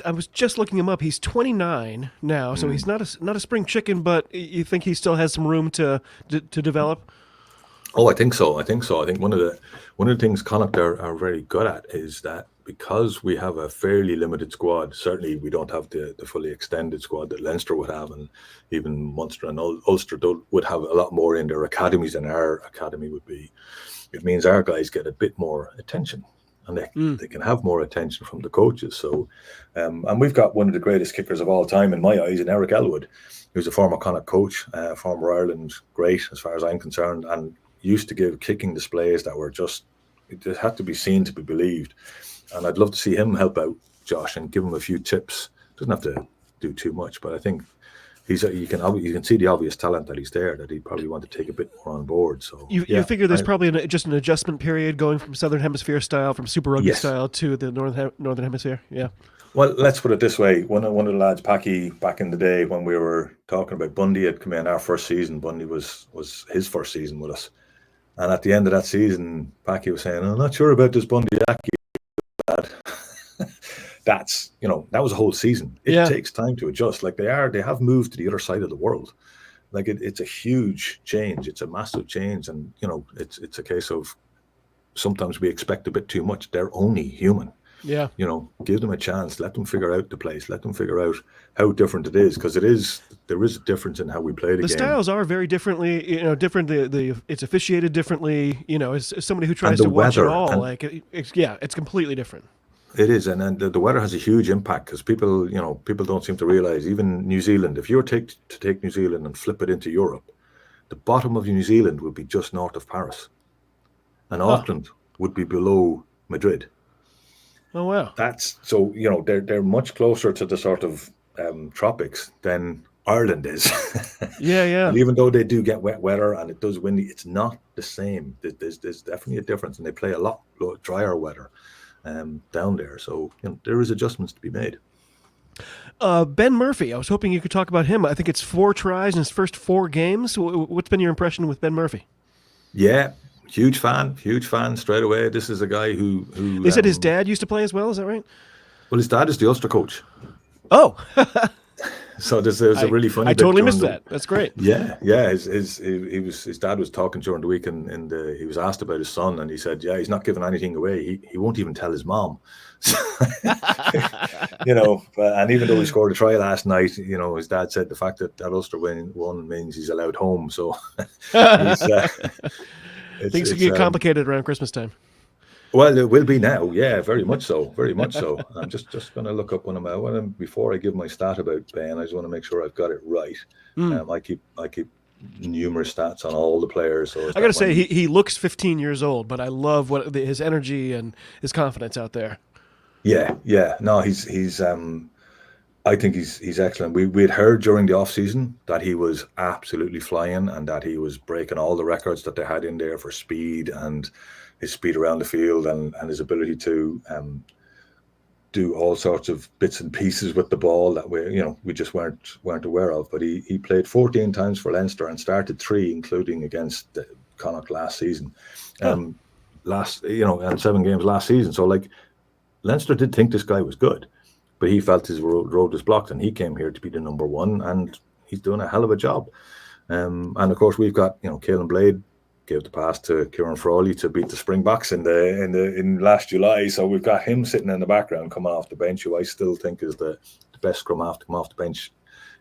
I was just looking him up. He's 29 now, so he's not a spring chicken, but you think he still has some room to develop? Oh, I think so. I think one of the things Connacht are very good at is that, because we have a fairly limited squad, certainly we don't have the fully extended squad that Leinster would have, and even Munster and Ulster would have a lot more in their academies than our academy would be. It means our guys get a bit more attention, and they can have more attention from the coaches. So, and we've got one of the greatest kickers of all time in my eyes, in Eric Elwood, who's a former Connacht coach, former Ireland great as far as I'm concerned, and used to give kicking displays that were just, it had to be seen to be believed. And I'd love to see him help out Josh and give him a few tips. Doesn't have to do too much, but I think you can see the obvious talent that he's there, that he'd probably want to take a bit more on board. So you figure there's probably just an adjustment period going from Southern Hemisphere style, from Super Rugby style to the Northern Hemisphere. Yeah. Well, let's put it this way. One of the lads, Packy, back in the day when we were talking about Bundy, had come in our first season. Bundy was his first season with us. And at the end of that season, Packy was saying, I'm not sure about this Bundy Aki lad. That's, that was a whole season. It takes time to adjust. Like they have moved to the other side of the world. Like it's a huge change. It's a massive change. And, it's a case of sometimes we expect a bit too much. They're only human. Yeah. Give them a chance. Let them figure out the place. Let them figure out how different it is, because there is a difference in how we play the game. The styles are very differently, different. It's officiated differently. As somebody who tries to watch it all, it's completely different. It is, and then the weather has a huge impact, because people don't seem to realize. Even New Zealand, if you were to take New Zealand and flip it into Europe, the bottom of New Zealand would be just north of Paris, and Auckland would be below Madrid. Oh wow! That's so they're much closer to the sort of tropics than Ireland is. Yeah. And even though they do get wet weather and it does windy, it's not the same. There's definitely a difference, and they play a lot drier weather down there. So there is adjustments to be made. Ben Murphy, I was hoping you could talk about him. I think it's 4 tries in his first 4 games. What's been your impression with Ben Murphy? Yeah. Huge fan straight away. This is a guy who They said his dad used to play as well, is that right? Well, his dad is the Ulster coach. Oh. So there's a really funny I totally missed that. That's great. Yeah. His dad was talking during the week, and he was asked about his son, and he said, he's not giving anything away. He won't even tell his mom. And even though he scored a try last night, his dad said the fact that Ulster won means he's allowed home. So things can get complicated around Christmas time. Well, it will be now. Yeah, very much so. I'm just going to look up one of my. Before I give my stat about Ben, I just want to make sure I've got it right. I keep numerous stats on all the players. So I got to say, he looks 15 years old, but I love his energy and his confidence out there. Yeah. No, he's I think he's excellent. We had heard during the off season that he was absolutely flying and that he was breaking all the records that they had in there for speed and his speed around the field and his ability to do all sorts of bits and pieces with the ball that we just weren't aware of. But he played 14 times for Leinster and started 3, including against Connacht last season. And 7 games last season. So like Leinster did think this guy was good, but he felt his road was blocked, and he came here to be the number one, and he's doing a hell of a job. And of course, we've got Caelan Blade gave the pass to Kieran Frawley to beat the Springboks in last July. So we've got him sitting in the background coming off the bench, who I still think is the best scrum half to come off the bench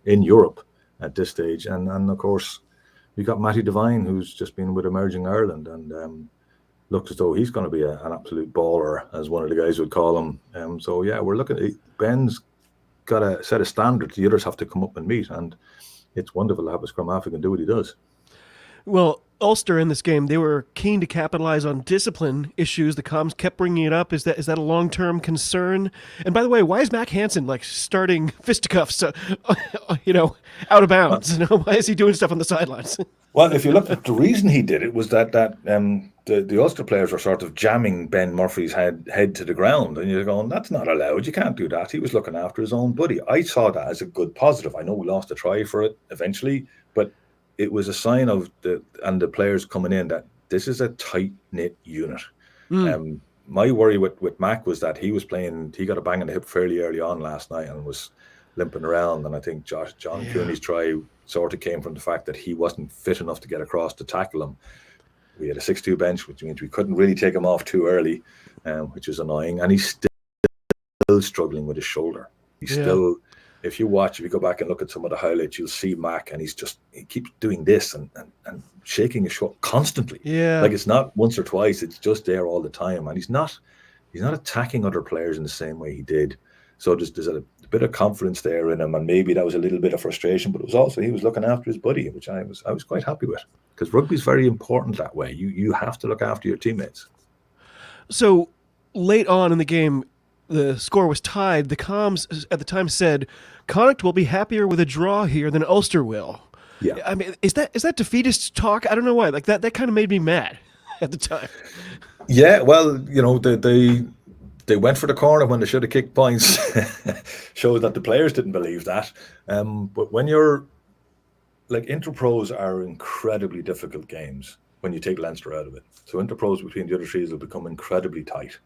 in Europe at this stage. And of course, we've got Matty Devine, who's just been with Emerging Ireland, and looks as though he's going to be an absolute baller, as one of the guys would call him. So yeah, we're looking at Ben's got a set of standards the others have to come up and meet, and it's wonderful to have a scrum half who can do what he does. Well, Ulster in this game, they were keen to capitalize on discipline issues. The comms kept bringing it up. Is that a long-term concern? And by the way, why is Mac Hansen starting fisticuffs, out of bounds? Why is he doing stuff on the sidelines? Well, if you look at the reason he did it was that the Ulster players were sort of jamming Ben Murphy's head to the ground, and you're going, that's not allowed. You can't do that. He was looking after his own buddy. I saw that as a good positive. I know we lost a try for it eventually, but it was a sign of the players coming in that this is a tight-knit unit. My worry with Mac was that he got a bang in the hip fairly early on last night and was limping around. And I think John Cooney's try sort of came from the fact that he wasn't fit enough to get across to tackle him. We had a 6-2 bench, which means we couldn't really take him off too early, which is annoying. And he's still struggling with his shoulder. He's still... If you go back and look at some of the highlights, you'll see Mac, and he keeps doing this and shaking his shoulder constantly. Yeah, like it's not once or twice; it's just there all the time. And he's not attacking other players in the same way he did. So there's a bit of confidence there in him, and maybe that was a little bit of frustration, but it was also he was looking after his buddy, which I was quite happy with, because rugby is very important that way. You have to look after your teammates. So late on in the game, the score was tied. The comms at the time said, Connacht will be happier with a draw here than Ulster will. Yeah. I mean, is that defeatist talk? I don't know why. Like that kind of made me mad at the time. Yeah, well, they went for the corner when they should have kicked points. Shows that the players didn't believe that. But when you're Interpros are incredibly difficult games when you take Leinster out of it. So Interpros between the other threes will become incredibly tight.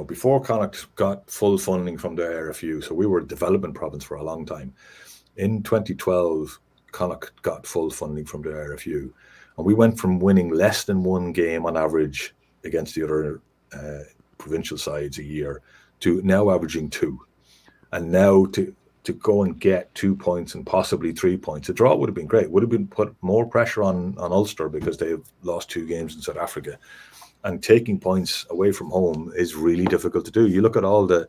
Before Connacht got full funding from the RFU, so we were a development province for a long time. In 2012, Connacht got full funding from the RFU, and we went from winning less than one game on average against the other provincial sides a year to now averaging 2. And now to go and get 2 points and possibly 3 points, a draw would have been great. Would have been put more pressure on Ulster because they've lost 2 games in South Africa. And taking points away from home is really difficult to do. You look at all the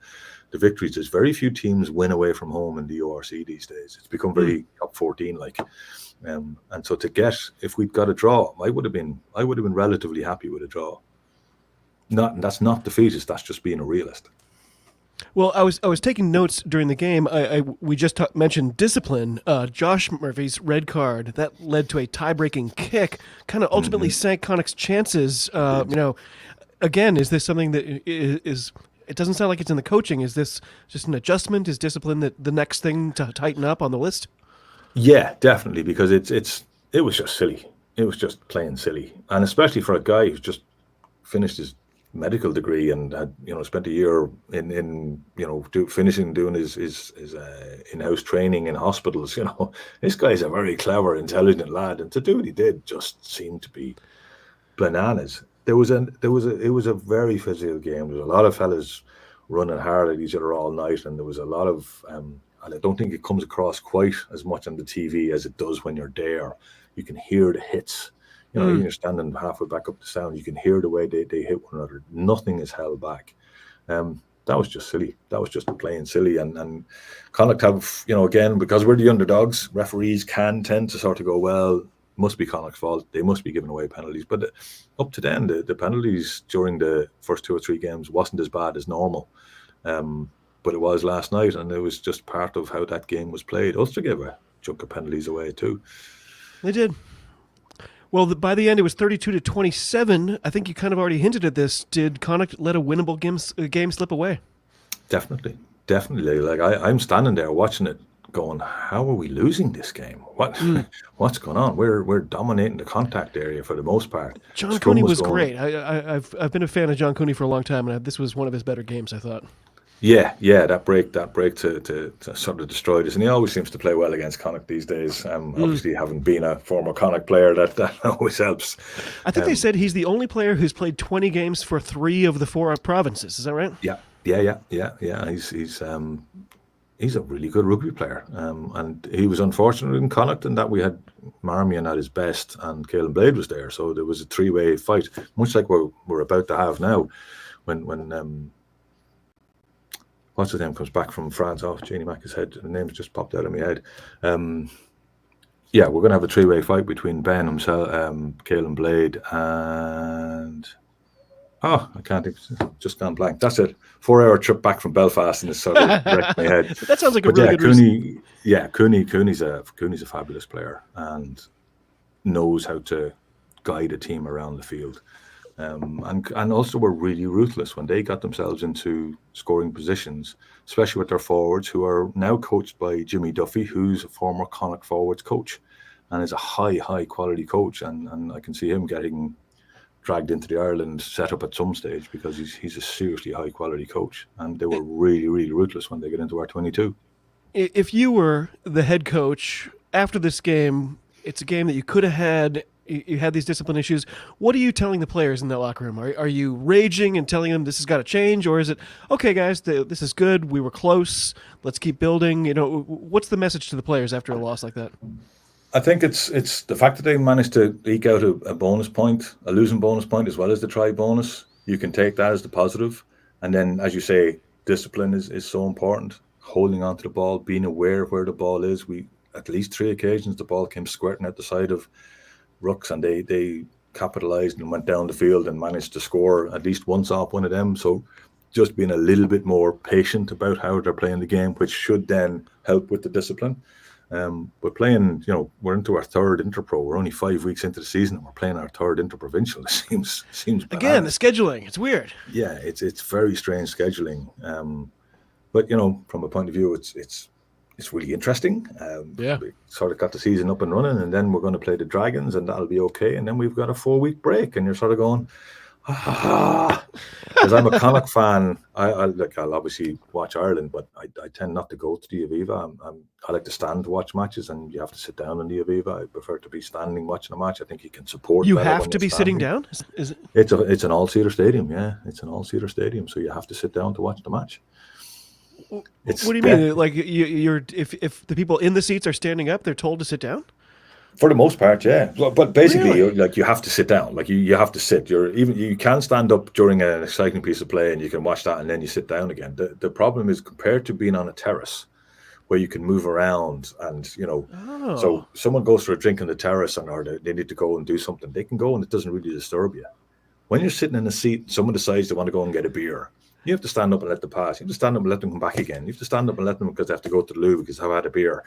victories. There's very few teams win away from home in the URC these days. It's become very top 14 and so if we'd got a draw, I would have been relatively happy with a draw. That's not defeatist. That's just being a realist. Well, I was taking notes during the game. We just mentioned discipline. Josh Murphy's red card that led to a tie-breaking kick, kind of ultimately sank Connacht's chances. Again, is this something that is? It doesn't sound like it's in the coaching. Is this just an adjustment? Is discipline the next thing to tighten up on the list? Yeah, definitely, because it was just silly. It was just plain silly, and especially for a guy who's just finished his medical degree and had spent a year in doing his in-house training in hospitals. This guy's a very clever, intelligent lad, and to do what he did just seemed to be bananas. It was a very physical game. There was a lot of fellas running hard at each other all night, and there was a lot of and I don't think it comes across quite as much on the TV as it does when you're there. You can hear the hits. You're standing halfway back up the sound. You can hear the way they hit one another. Nothing is held back. That was just silly. That was just plain silly. And Connacht have, again, because we're the underdogs, referees can tend to sort of go, well, must be Connacht's fault. They must be giving away penalties. But up to then, the penalties during the first 2 or 3 games wasn't as bad as normal. But but it was last night, and it was just part of how that game was played. Ulster gave a chunk of penalties away too. They did. Well, by the end, it was 32-27. I think you kind of already hinted at this. Did Connacht let a winnable game slip away? Definitely. Like I'm standing there watching it, going, "How are we losing this game? What's going on? We're dominating the contact area for the most part." John Cooney was great. I've been a fan of John Cooney for a long time, and this was one of his better games, I thought. Yeah, that break to sort of destroyed us, and he always seems to play well against Connacht these days. Obviously, having been a former Connacht player, that always helps. I think they said he's the only player who's played 20 games for 3 of the 4 provinces. Is that right? Yeah. He's a really good rugby player, and he was unfortunate in Connacht in that we had Marmion at his best, and Caelan Blade was there, so there was a 3-way fight, much like we're about to have now, when what's his name comes back from France. Oh, Janie Mack's head. The name's just popped out of my head. We're going to have a 3-way fight between Ben himself, Caelan Blade, and I can't think. Just gone blank. That's it. 4-hour trip back from Belfast, and it's sort of wrecked my head. That sounds like a really good reason. Cooney's a fabulous player and knows how to guide a team around the field. And also were really ruthless when they got themselves into scoring positions, especially with their forwards, who are now coached by Jimmy Duffy, who's a former Connacht forwards coach and is a high quality coach. And I can see him getting dragged into the Ireland setup at some stage because he's a seriously high quality coach. And they were really ruthless when they get into our 22. If you were the head coach after this game, it's a game that you could have had. You had these discipline issues. What are you telling the players in that locker room? Are you raging and telling them this has got to change? Or is it, okay, guys, this is good. We were close. Let's keep building. What's the message to the players after a loss like that? I think it's the fact that they managed to eke out a bonus point, a losing bonus point, as well as the try bonus. You can take that as the positive. And then, as you say, discipline is so important. Holding on to the ball, being aware of where the ball is. At least 3 occasions, the ball came squirting out the side of rucks, and they capitalized and went down the field and managed to score at least once off one of them. So just being a little bit more patient about how they're playing the game, which should then help with the discipline. But playing, we're into our 3rd Interpro. We're only 5 weeks into the season and we're playing our 3rd Interprovincial. It seems bananas. Again, the scheduling, it's weird. Yeah, it's very strange scheduling. But from a point of view, it's really interesting. We sort of got the season up and running, and then we're going to play the Dragons, and that'll be okay. And then we've got a 4-week break, and you're sort of going, because I'm a Connacht fan. I'll obviously watch Ireland, but I tend not to go to the Aviva. I like to stand to watch matches, and you have to sit down in the Aviva. I prefer to be standing watching a match. I think you can support. You have to be sitting down. Is it? It's an all-seater stadium. Yeah, it's an all-seater stadium, so you have to sit down to watch the match. What do you mean? Like you're if the people in the seats are standing up, they're told to sit down? For the most part, yeah. But basically, Really? you have to sit down. Like you have to sit. You can stand up during an exciting piece of play, and you can watch that, and then you sit down again. The problem is compared to being on a terrace, where you can move around, and so someone goes for a drink on the terrace, or they need to go and do something. They can go, and it doesn't really disturb you. When you're sitting in a seat, someone decides they want to go and get a beer. You have to stand up and let them pass. You have to stand up and let them come back again. You have to stand up and let them because they have to go to the loo because I've had a beer.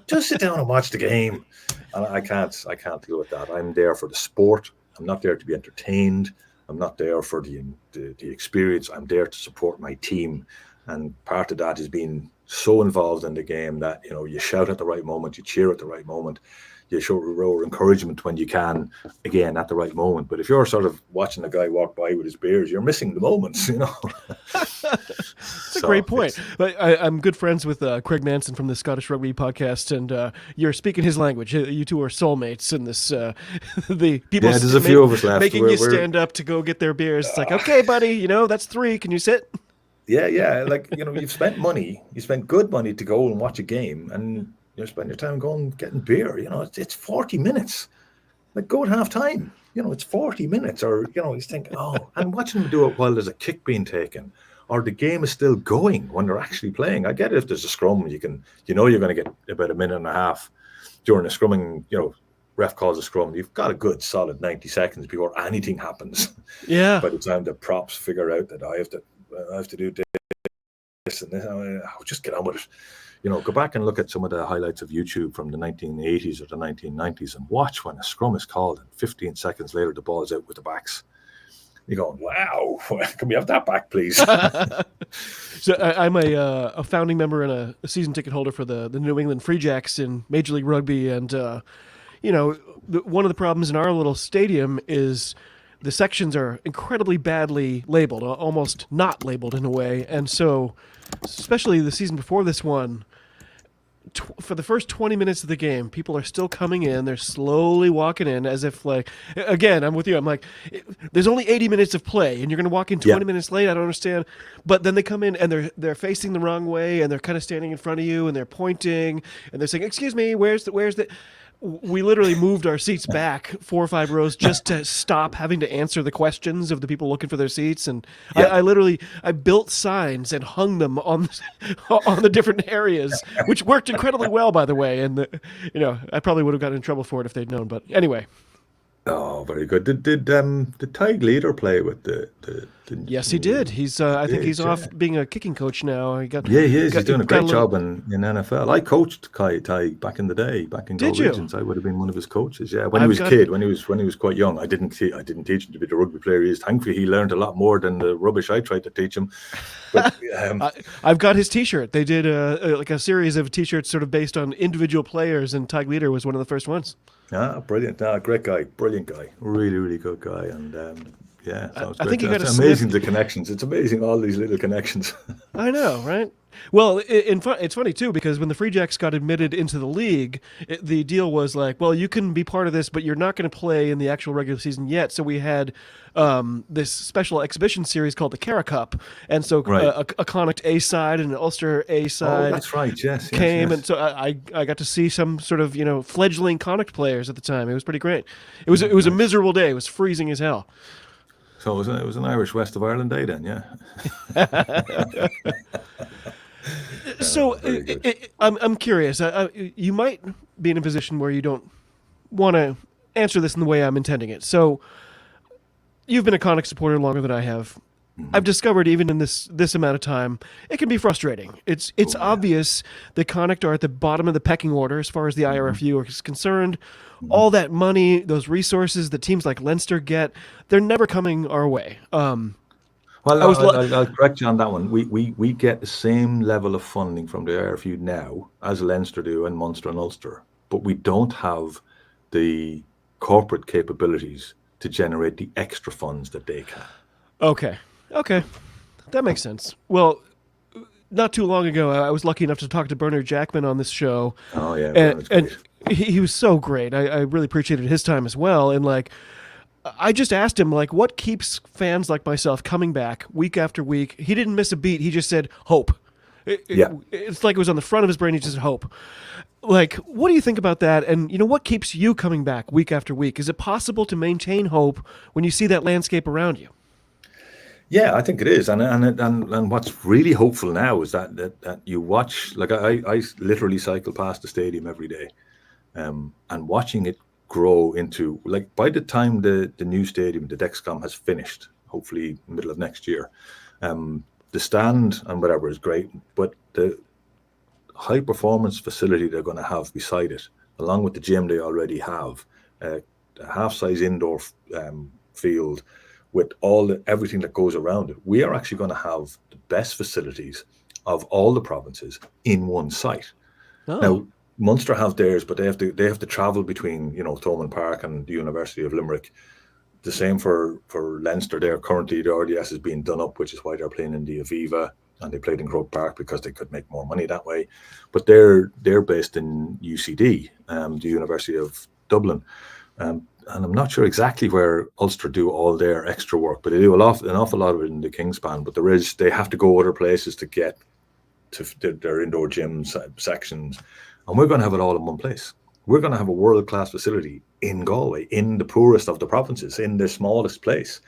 Just sit down and watch the game. And I can't deal with that. I'm there for the sport. I'm not there to be entertained. I'm not there for the experience. I'm there to support my team. And part of that is being so involved in the game that you shout at the right moment, you cheer at the right moment. You show encouragement when you can, again, at the right moment. But if you're sort of watching a guy walk by with his beers, you're missing the moments, That's a great point. But I'm good friends with Craig Manson from the Scottish Rugby Podcast, and you're speaking his language. You two are soulmates in this. The people there's a few of us left. Making you stand up to go get their beers. It's like, okay, buddy, that's 3. Can you sit? Yeah. Like, you've spent money. You spent good money to go and watch a game, and you spend your time going getting beer. It's 40 minutes. Like, go at half time. It's 40 minutes. Or you think, and watching them do it while there's a kick being taken, or the game is still going when they're actually playing. I get it if there's a scrum, you're going to get about a minute and a half during a scrumming. Ref calls a scrum. You've got a good solid 90 seconds before anything happens. Yeah. By the time the props figure out that I have to do this and this. Just get on with it. Go back and look at some of the highlights of YouTube from the 1980s or the 1990s and watch when a scrum is called and 15 seconds later the ball's out with the backs. You're going, wow, can we have that back, please? So I'm a founding member and a season ticket holder for the New England Free Jacks in Major League Rugby. And, one of the problems in our little stadium is the sections are incredibly badly labeled, almost not labeled in a way. And so, especially the season before this one, for the first 20 minutes of the game, people are still coming in. They're slowly walking in as if, like, again, I'm with you. I'm like, there's only 80 minutes of play, and you're going to walk in 20 minutes late. I don't understand. But then they come in, and they're facing the wrong way, and they're kind of standing in front of you, and they're pointing, and they're saying, excuse me, where's the... We literally moved our seats back 4 or 5 rows just to stop having to answer the questions of the people looking for their seats. And I built signs and hung them on the different areas, which worked incredibly well, by the way. And I probably would have gotten in trouble for it if they'd known. But anyway. Oh, very good. Did Tig Leader play with the Yes, he did. He's I think he's off being a kicking coach now. He is. He's doing a great job in NFL. I coached Tig back in the day, back in Gold Regions. I would have been one of his coaches. Yeah, when he was a kid, when he was quite young. I didn't teach him to be the rugby player he is. Thankfully, he learned a lot more than the rubbish I tried to teach him. But I've got his T-shirt. They did a series of T-shirts sort of based on individual players, and Tig Leader was one of the first ones. Ah, brilliant! Great guy, brilliant guy, really, really good guy, and sounds great. I think you got it's amazing the connections. It's amazing all these little connections. I know, right? Well, it's funny too because when the Free Jacks got admitted into the league, the deal was like, well, you can be part of this, but you're not going to play in the actual regular season yet. So we had this special exhibition series called the Cara Cup, and so a Connacht A side and an Ulster A side. Oh, that's right. Yes, came, and so I got to see some sort of fledgling Connacht players at the time. It was pretty great. It was a miserable day. It was freezing as hell. So it was an Irish West of Ireland day then, yeah. So I'm curious. You might be in a position where you don't want to answer this in the way I'm intending it. So you've been a Connacht supporter longer than I have. I've discovered even in this amount of time, it can be frustrating. It's obvious that Connacht are at the bottom of the pecking order as far as the IRFU is concerned. All that money, those resources that teams like Leinster get, they're never coming our way. Well, I'll correct you on that one. We get the same level of funding from the IRFU now as Leinster do and Munster and Ulster, but we don't have the corporate capabilities to generate the extra funds that they can. Okay, that makes sense. Well, not too long ago, I was lucky enough to talk to Bernard Jackman on this show. Oh yeah, and he was so great. I really appreciated his time as well. And I just asked him, what keeps fans like myself coming back week after week? He didn't miss a beat. He just said hope. It's like it was on the front of his brain. He just said hope. What do you think about that? And what keeps you coming back week after week? Is it possible to maintain hope when you see that landscape around you? Yeah, I think it is, and what's really hopeful now is that you watch. I literally cycle past the stadium every day, and watching it grow into by the time the new stadium, the Dexcom, has finished, hopefully middle of next year, the stand and whatever is great, but the high performance facility they're going to have beside it, along with the gym they already have, a half-size indoor field. With everything that goes around it, we are actually going to have the best facilities of all the provinces in one site. Oh. Now, Munster have theirs, but they have to travel between Thomond Park and the University of Limerick. The same for Leinster. Currently the RDS is being done up, which is why they're playing in the Aviva, and they played in Croke Park because they could make more money that way. But they're based in UCD, the University of Dublin. And I'm not sure exactly where Ulster do all their extra work, but they do an awful lot of it in the Kingspan. But they have to go other places to get to their indoor gyms sections, and we're going to have it all in one place. We're going to have a world-class facility in Galway, in the poorest of the provinces, in the smallest place.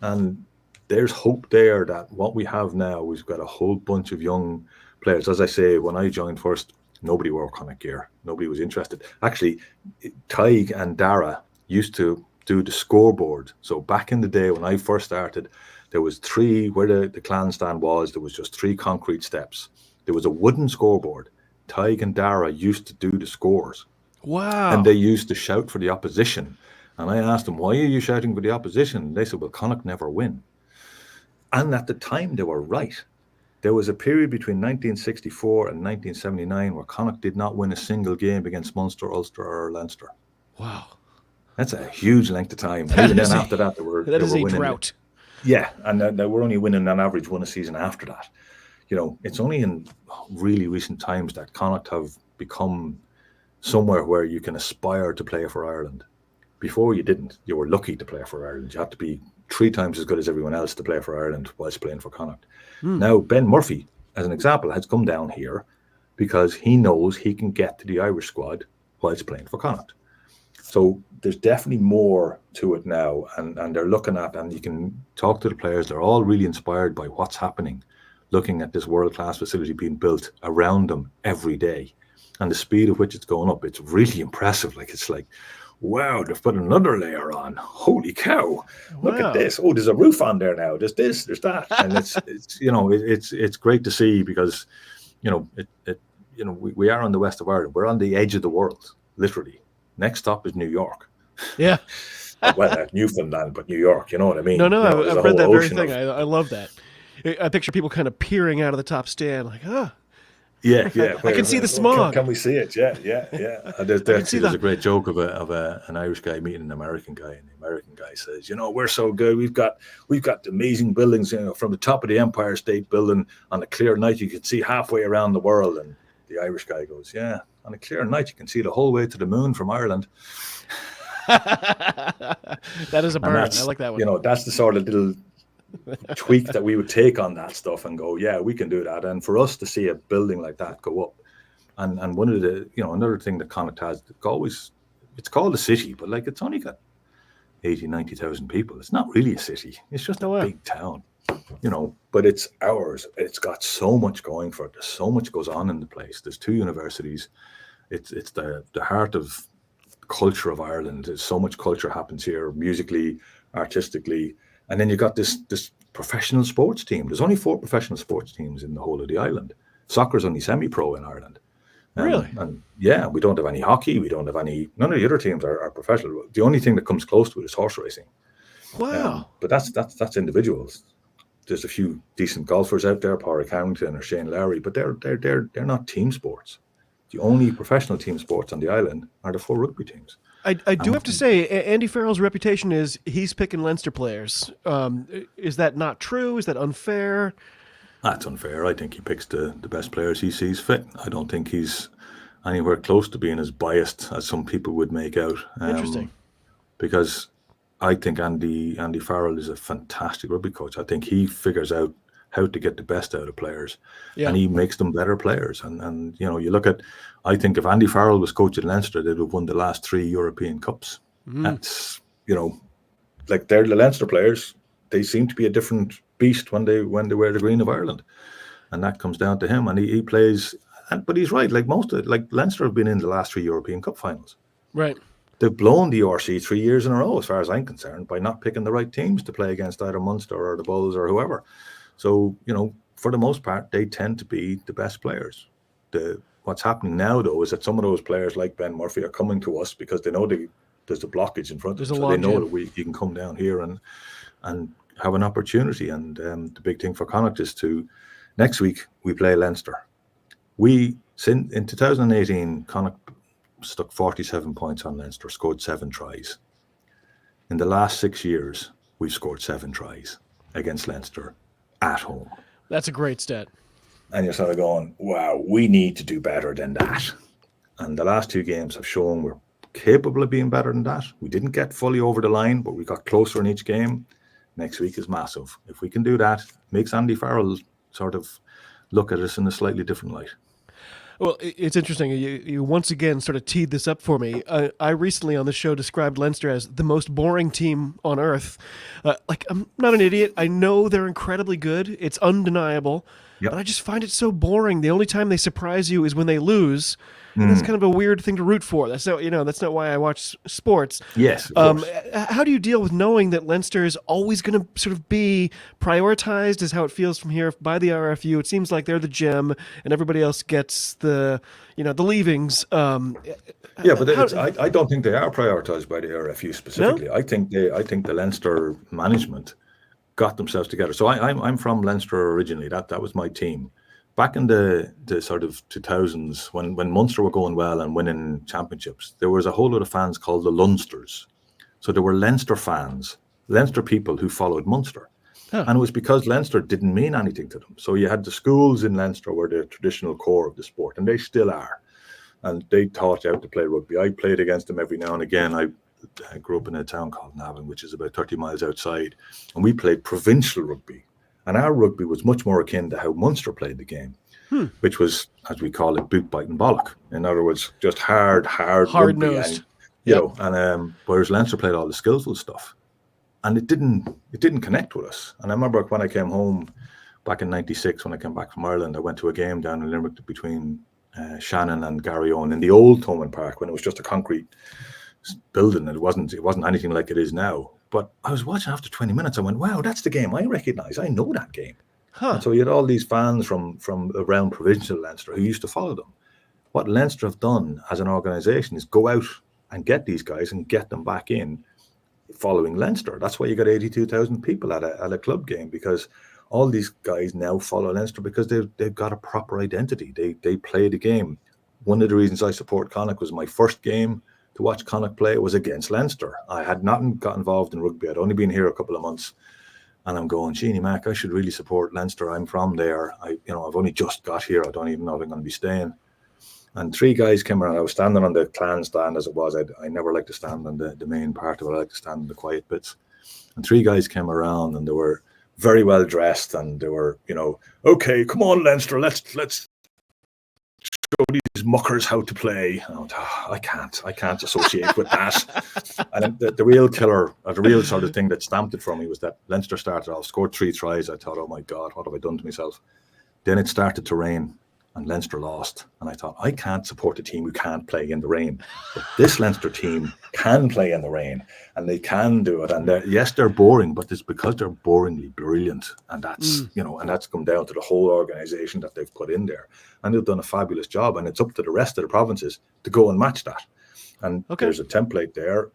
And there's hope there that what we have now, we've got a whole bunch of young players. As I say, when I joined first, nobody wore Connacht gear. Nobody was interested. Actually, Tig and Dara used to do the scoreboard. So back in the day when I first started, There was three, where the clan stand was, there was just three concrete steps. There was a wooden scoreboard. Tig and Dara used to do the scores. Wow. And they used to shout for the opposition. And I asked them, why are you shouting for the opposition? And they said, well, Connacht never win. And at the time, they were right. There was a period between 1964 and 1979 where Connacht did not win a single game against Munster, Ulster, or Leinster. Wow. That's a huge length of time. And even then, after that, they were winning. Drought. Yeah, and they were only winning on average one a season after that. You know, it's only in really recent times that Connacht have become somewhere where you can aspire to play for Ireland. Before you didn't. You were lucky to play for Ireland. You had to be 3 times as good as everyone else to play for Ireland whilst playing for Connacht. Now, Ben Murphy, as an example, has come down here because he knows he can get to the Irish squad whilst playing for Connacht. So there's definitely more to it now, and they're looking at, and you can talk to the players, they're all really inspired by what's happening, looking at this world-class facility being built around them every day. And the speed at which it's going up, it's really impressive. Like, it's like, wow, they've put another layer on. Holy cow. Look at this. Oh, there's a roof on there now. There's this, there's that. And it's great to see because, we are on the west of Ireland. We're on the edge of the world, literally. Next stop is New York. Yeah. Well, Newfoundland, but New York, you know what I mean? No, I've read that very thing. I love that. I picture people kind of peering out of the top stand like, Yeah. I can see the smog. Can we see it? Yeah. There's a great joke of an Irish guy meeting an American guy, and the American guy says, we're so good. We've got amazing buildings, from the top of the Empire State Building on a clear night you can see halfway around the world. And the Irish guy goes, yeah, on a clear night you can see the whole way to the moon from Ireland. That is a burn. I like that one. That's the sort of little tweak that we would take on that stuff and go, yeah, we can do that. And for us to see a building like that go up, and one of the, another thing that Connacht has, it's called a city, but like it's only got 90,000 people. It's not really a city. It's just a big town, but it's ours. It's got so much going for it. There's so much goes on in the place. There's 2 universities. It's the heart of culture of Ireland. There's so much culture happens here, musically, artistically. And then you got this professional sports team. There's only 4 professional sports teams in the whole of the island. Soccer's only semi-pro in Ireland. Really? And yeah, we don't have any hockey. We don't have none of the other teams are professional. The only thing that comes close to it is horse racing. Wow. But that's individuals. There's a few decent golfers out there, Pádraig Harrington or Shane Lowry, but they're not team sports. The only professional team sports on the island are the 4 rugby teams. I do have to say, Andy Farrell's reputation is he's picking Leinster players. Is that not true? Is that unfair? That's unfair. I think he picks the best players he sees fit. I don't think he's anywhere close to being as biased as some people would make out. Interesting. Because I think Andy Farrell is a fantastic rugby coach. I think he figures out how to get the best out of players, and he makes them better players. And you look at, I think if Andy Farrell was coaching Leinster, they'd have won the last 3 European Cups. That's, like they're the Leinster players. They seem to be a different beast when they wear the green of Ireland, and that comes down to him. And he plays, but he's right. Like Leinster have been in the last 3 European Cup finals. Right. They've blown the URC 3 years in a row, as far as I'm concerned, by not picking the right teams to play against either Munster or the Bulls or whoever. So, for the most part, they tend to be the best players. What's happening now, though, is that some of those players like Ben Murphy are coming to us because they know there's a blockage in front of them. So they know that you can come down here and have an opportunity. And the big thing for Connacht is next week, we play Leinster. In 2018, Connacht stuck 47 points on Leinster, scored 7 tries. In the last 6 years, we've scored 7 tries against Leinster at home. That's a great stat. And you're sort of going, wow, we need to do better than that. And the last 2 games have shown we're capable of being better than that. We didn't get fully over the line, but we got closer in each game. Next week is massive. If we can do that, makes Andy Farrell sort of look at us in a slightly different light. Well, it's interesting. You once again sort of teed this up for me. I recently on the show described Leinster as the most boring team on earth. I'm not an idiot. I know they're incredibly good. It's undeniable. Yep. but I just find it so boring. The only time they surprise you is when they lose. And that's kind of a weird thing to root for. That's not why I watch sports. Yes, of course. How do you deal with knowing that Leinster is always going to sort of be prioritized, is how it feels from here, by the RFU? It seems like they're the gem, and everybody else gets the leavings. But I don't think they are prioritized by the RFU specifically. No? I think the Leinster management got themselves together. So I'm from Leinster originally. That was my team. Back in the sort of 2000s, when Munster were going well and winning championships, there was a whole lot of fans called the Lunsters. So there were Leinster fans, Leinster people who followed Munster. Huh. And it was because Leinster didn't mean anything to them. So you had the schools in Leinster were the traditional core of the sport, and they still are. And they taught you how to play rugby. I played against them every now and again. I grew up in a town called Navan, which is about 30 miles outside, and we played provincial rugby. And our rugby was much more akin to how Munster played the game, which was, as we call it, boot biting bollock. In other words, just hard rugby, and, whereas Leinster played all the skillful stuff, and it didn't connect with us. And I remember when I came home back in '96, when I came back from Ireland, I went to a game down in Limerick between Shannon and Garryowen in the old Thomond Park when it was just a concrete building. It wasn't anything like it is now. But I was watching after 20 minutes. I went, wow, that's the game I recognise. I know that game. Huh. And so you had all these fans from around provincial Leinster who used to follow them. What Leinster have done as an organisation is go out and get these guys and get them back in following Leinster. That's why you got 82,000 people at a club game, because all these guys now follow Leinster because they've got a proper identity. They play the game. One of the reasons I support Connacht was my first game to watch Connacht play was against Leinster. I had not got involved in rugby. I'd only been here a couple of months, and I'm going, Sheenie Mac, I should really support Leinster. I'm from there. I've only just got here. I don't even know if I'm going to be staying. And three guys came around. I was standing on the clan stand as it was. I never like to stand on the main part of it. I like to stand in the quiet bits. And three guys came around, and they were very well dressed, and they were, okay, come on, Leinster, let's show these muckers how to play. I can't associate with that. And the real killer, or the real sort of thing that stamped it for me was that Leinster started off, scored 3 tries. I thought, oh my God, what have I done to myself? Then it started to rain, and Leinster lost. And I thought, I can't support a team who can't play in the rain. But this Leinster team can play in the rain, and they can do it. And they're boring, but it's because they're boringly brilliant. And that's, and that's come down to the whole organisation that they've put in there. And they've done a fabulous job. And it's up to the rest of the provinces to go and match that. And there's a template there.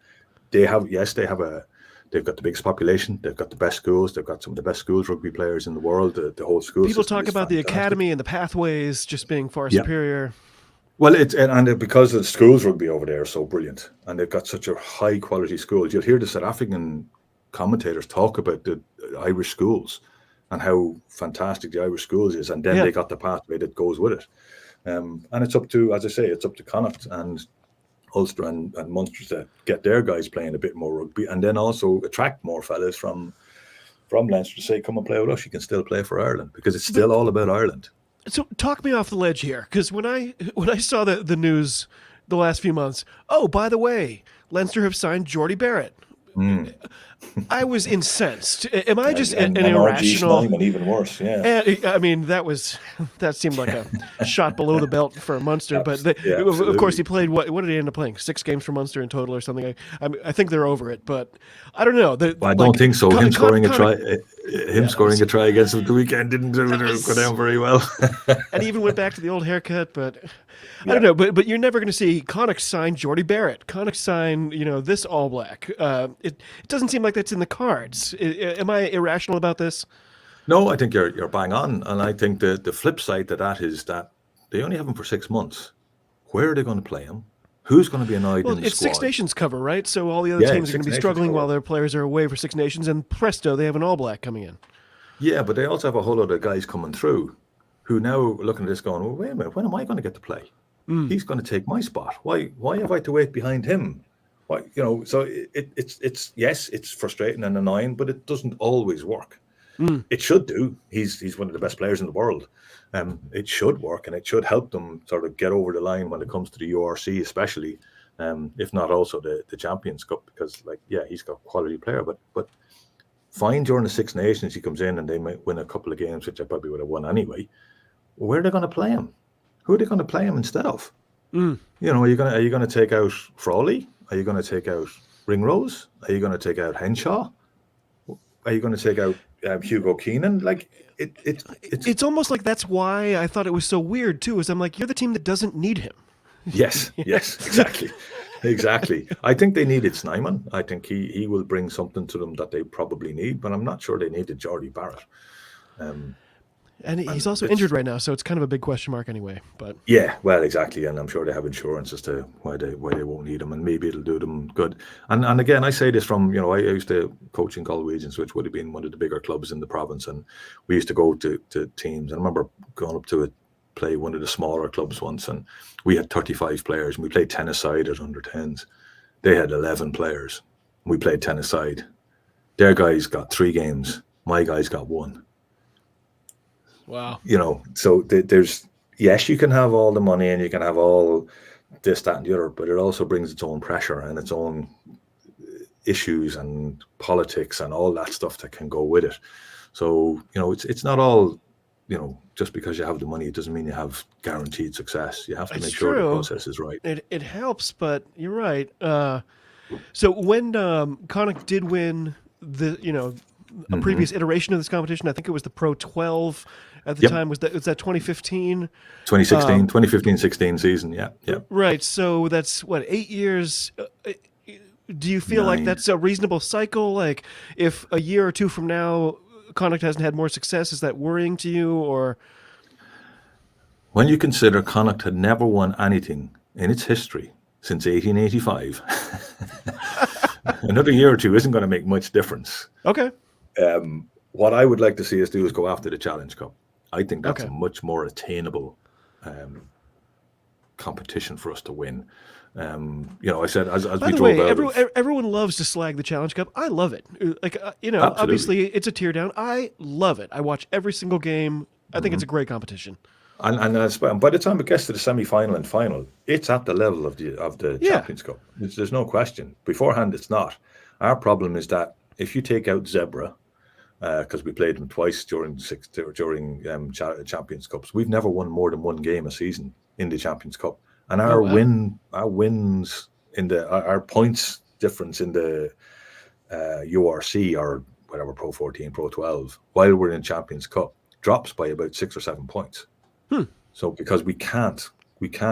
They've got the biggest population. They've got the best schools. They've got some of the best schools rugby players in the world. The whole school. People talk about the academy and the pathways just being far superior. Well, because the schools rugby over there is so brilliant, and they've got such a high quality schools. You'll hear the South African commentators talk about the Irish schools and how fantastic the Irish schools is, and then they got the pathway that goes with it. And it's up to, as I say, it's up to Connacht and Ulster and Munster to get their guys playing a bit more rugby, and then also attract more fellas from Leinster to say, come and play with us. You can still play for Ireland, because it's still all about Ireland. So talk me off the ledge here, because when I saw the news the last few months, oh, by the way, Leinster have signed Jordy Barrett. I was incensed. Am I just an irrational? And even worse, yeah. And, I mean, that seemed like a shot below the belt for Munster. But of course, he played what did he end up playing? 6 games for Munster in total, or something. I think they're over it, but I don't know. I don't think so. Him scoring a try against them the weekend didn't go down very well. And he even went back to the old haircut, but. I don't know, but you're never going to see Connacht sign Jordy Barrett. Connacht sign, this All Black. It doesn't seem like that's in the cards. Am I irrational about this? No, I think you're bang on, and I think the flip side to that is that they only have him for 6 months. Where are they going to play him? Who's going to be annoyed in the it's squad? Six Nations cover, right? So all the other teams are going to be struggling while their players are away for 6 Nations, and presto, they have an All Black coming in. Yeah, but they also have a whole lot of guys coming through who now looking at this going, well, wait a minute, when am I going to get to play? He's going to take my spot. Why have I to wait behind him? Why, so it's frustrating and annoying, but it doesn't always work. It should do. He's one of the best players in the world. It should work, and it should help them sort of get over the line when it comes to the URC, especially, if not also the Champions Cup, because he's got quality player. But Fine, during the Six Nations, he comes in and they might win a couple of games, which I probably would have won anyway. Where are they going to play him? Who are they going to play him instead of? You know, are you going to take out Frawley? Are you going to take out Ringrose? Are you going to take out Henshaw? Are you going to take out Hugo Keenan? Like it's almost like that's why I thought it was so weird too. Is I'm like, you're the team that doesn't need him. Yes, exactly. I think they needed Snyman. I think he will bring something to them that they probably need, but I'm not sure they needed Jordy Barrett. And he's also injured right now, so it's kind of a big question mark anyway. But yeah, well, exactly, and I'm sure they have insurance as to why they won't need him, and maybe it'll do them good. And again, I say this from, you know, I used to coach in Galwegians, which would have been one of the bigger clubs in the province, and we used to go to teams. I remember going up to play one of the smaller clubs once, and we had 35 players, and we played 10 aside at under 10s. They had 11 players. We played 10 aside. Their guys got 3 games. My guys got 1. Wow. You know, so there's, yes, you can have all the money and you can have all this, that, and the other, but it also brings its own pressure and its own issues and politics and all that stuff that can go with it. So, you know, it's not all, you know, just because you have the money, it doesn't mean you have guaranteed success. You have to make sure the process is right. It helps, but you're right. So when Connacht did win the, you know, a previous iteration of this competition, I think it was the Pro 12 at the time. Was that 2015? 2015-16 season, yeah. Right, so that's, what, 8 years? Do you feel 9. like that's a reasonable cycle? Like, if a year or two from now, Connacht hasn't had more success, is that worrying to you, or? When you consider Connacht had never won anything in its history since 1885, another year or two isn't going to make much difference. Okay. What I would like to see us do is go after the Challenge Cup. I think that's a much more attainable competition for us to win. You know, I said as By we the drove way, out. everyone loves to slag the Challenge Cup. I love it. Like, you know, Absolutely. obviously it's a tear down. I love it. I watch every single game. I think it's a great competition. And by the time it gets to the semi-final and final, it's at the level of the Champions Cup. There's no question. Beforehand, it's not. Our problem is that if you take out Zebra, because we played them twice during Champions Cups, we've never won more than one game a season in the Champions Cup. And our wins in our points difference in the URC or whatever, Pro 14, Pro 12, while we're in Champions Cup, drops by about 6 or 7 points. So because we can't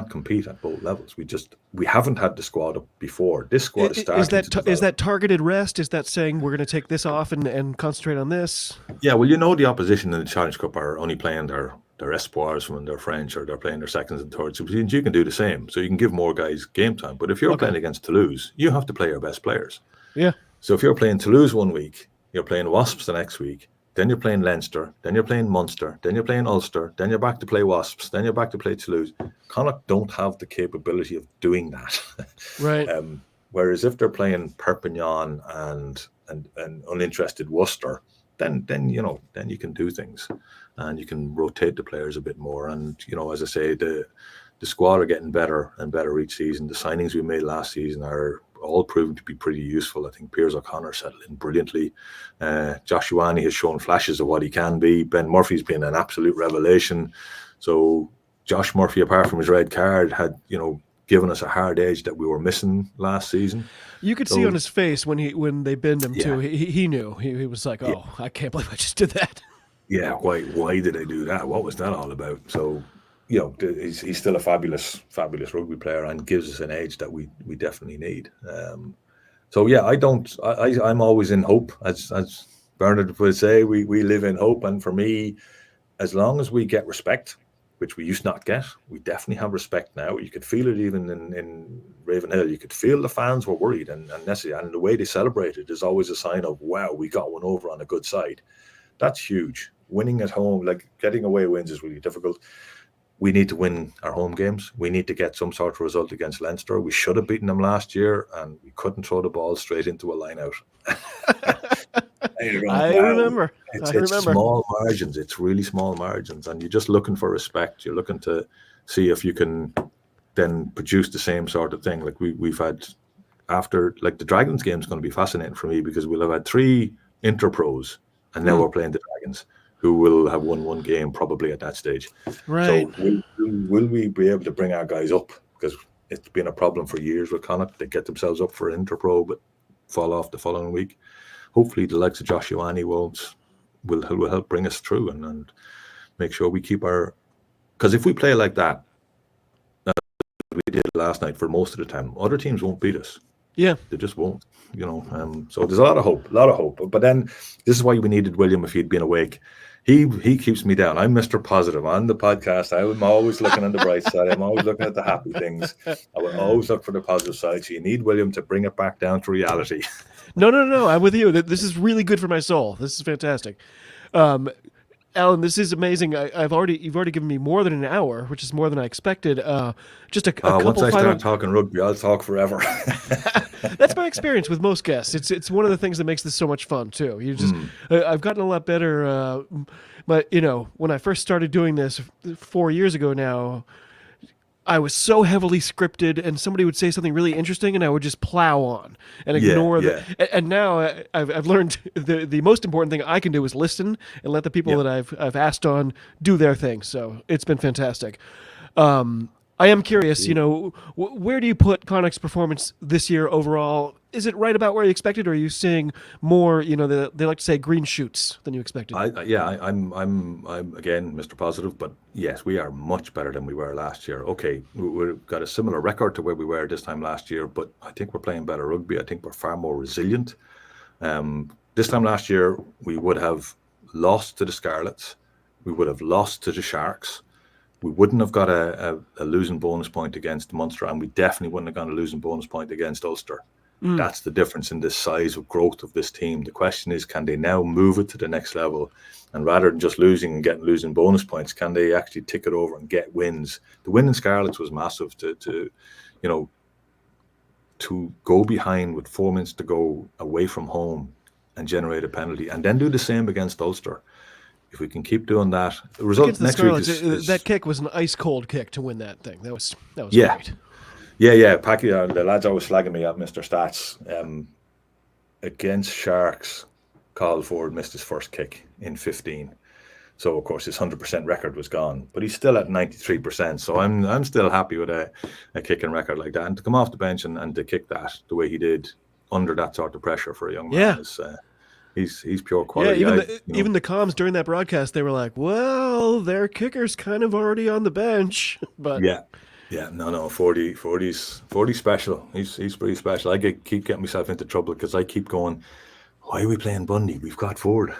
compete at both levels, we haven't had the squad up before. This squad is starting. Is that targeted rest? Is that saying we're going to take this off and concentrate on this? Yeah, well, you know, the opposition in the Challenge Cup are only playing their espoirs when they're French, or they're playing their seconds and thirds. So you can do the same. So you can give more guys game time. But if you're playing against Toulouse, you have to play your best players. Yeah. So if you're playing Toulouse one week, you're playing Wasps the next week, then you're playing Leinster, then you're playing Munster, then you're playing Ulster, then you're back to play Wasps, then you're back to play Toulouse. Connacht don't have the capability of doing that. Right. Whereas if they're playing Perpignan and uninterested Worcester, then you can do things, and you can rotate the players a bit more. And you know, as I say, the squad are getting better and better each season. The signings we made last season are all proven to be pretty useful. I think Piers O'Connor settled in brilliantly. Josh Ioane has shown flashes of what he can be. Ben Murphy's been an absolute revelation. So Josh Murphy, apart from his red card, had, you know, given us a hard edge that we were missing last season. You could see on his face when they binned him too. He knew. He was like, "Oh, I can't believe I just did that." Yeah. Why did I do that? What was that all about? So, you know, he's still a fabulous rugby player and gives us an edge that we definitely need. So yeah, I'm always in hope, as Bernard would say. We live in hope, and for me, as long as we get respect, which we used not get, we definitely have respect now. You could feel it even in Ravenhill. You could feel the fans were worried, and the way they celebrated is always a sign of, wow, we got one over on a good side. That's huge. Winning at home, like getting away wins, is really difficult. We need to win our home games. We need to get some sort of result against Leinster. We should have beaten them last year, and we couldn't throw the ball straight into a line out. I remember. It's small margins. It's really small margins, and you're just looking for respect. You're looking to see if you can then produce the same sort of thing. Like we've had after, like the Dragons game is going to be fascinating for me, because we'll have had 3 interpros, and now we're playing the Dragons, who will have won one game probably at that stage. Right. So will we be able to bring our guys up? Because it's been a problem for years with Connacht. They get themselves up for interpro, but fall off the following week. Hopefully the likes of Josh Ioane will help bring us through and make sure we keep our... Because if we play like that, as we did last night for most of the time, other teams won't beat us. Yeah. They just won't, so there's a lot of hope. But then this is why we needed William if he'd been awake. He keeps me down. I'm Mr. Positive on the podcast. I'm always looking on the bright side. I'm always looking at the happy things. I will always look for the positive side. So you need William to bring it back down to reality. No. I'm with you. This is really good for my soul. This is fantastic. Alan, this is amazing. You've already given me more than an hour, which is more than I expected. Just a couple. Once I start talking rugby, I'll talk forever. That's my experience with most guests. It's one of the things that makes this so much fun too. You just I've gotten a lot better. But when I first started doing this 4 years ago now, I was so heavily scripted, and somebody would say something really interesting, and I would just plow on and ignore And now I've learned the most important thing I can do is listen and let the people that I've asked on do their thing. So it's been fantastic. I am curious, where do you put Connacht's performance this year overall? Is it right about where you expected, or are you seeing more? They like to say green shoots than you expected. I'm again Mr. Positive, but yes, we are much better than we were last year. Okay, we've got a similar record to where we were this time last year, but I think we're playing better rugby. I think we're far more resilient. This time last year, we would have lost to the Scarlets, we would have lost to the Sharks. We wouldn't have got a losing bonus point against Munster, and we definitely wouldn't have got a losing bonus point against Ulster. That's the difference in the size of growth of this team. The question is, can they now move it to the next level? And rather than just losing and getting losing bonus points, can they actually tick it over and get wins? The win in Scarlets was massive to go behind with 4 minutes to go away from home and generate a penalty, and then do the same against Ulster. If we can keep doing that, the result next week is that kick was an ice cold kick to win that thing. That was great. Yeah. Packy, the lads always slagging me at Mr. Stats. Against Sharks, Carl Ford missed his first kick in 15. So of course his 100% record was gone, but he's still at 93%. So I'm still happy with a kicking record like that, and to come off the bench and to kick that the way he did under that sort of pressure for a young man is. He's pure quality. Yeah, even the comms during that broadcast, they were like, "Well, their kicker's kind of already on the bench." But no, 40's special. He's pretty special. I keep getting myself into trouble because I keep going, why are we playing Bundy? We've got Ford.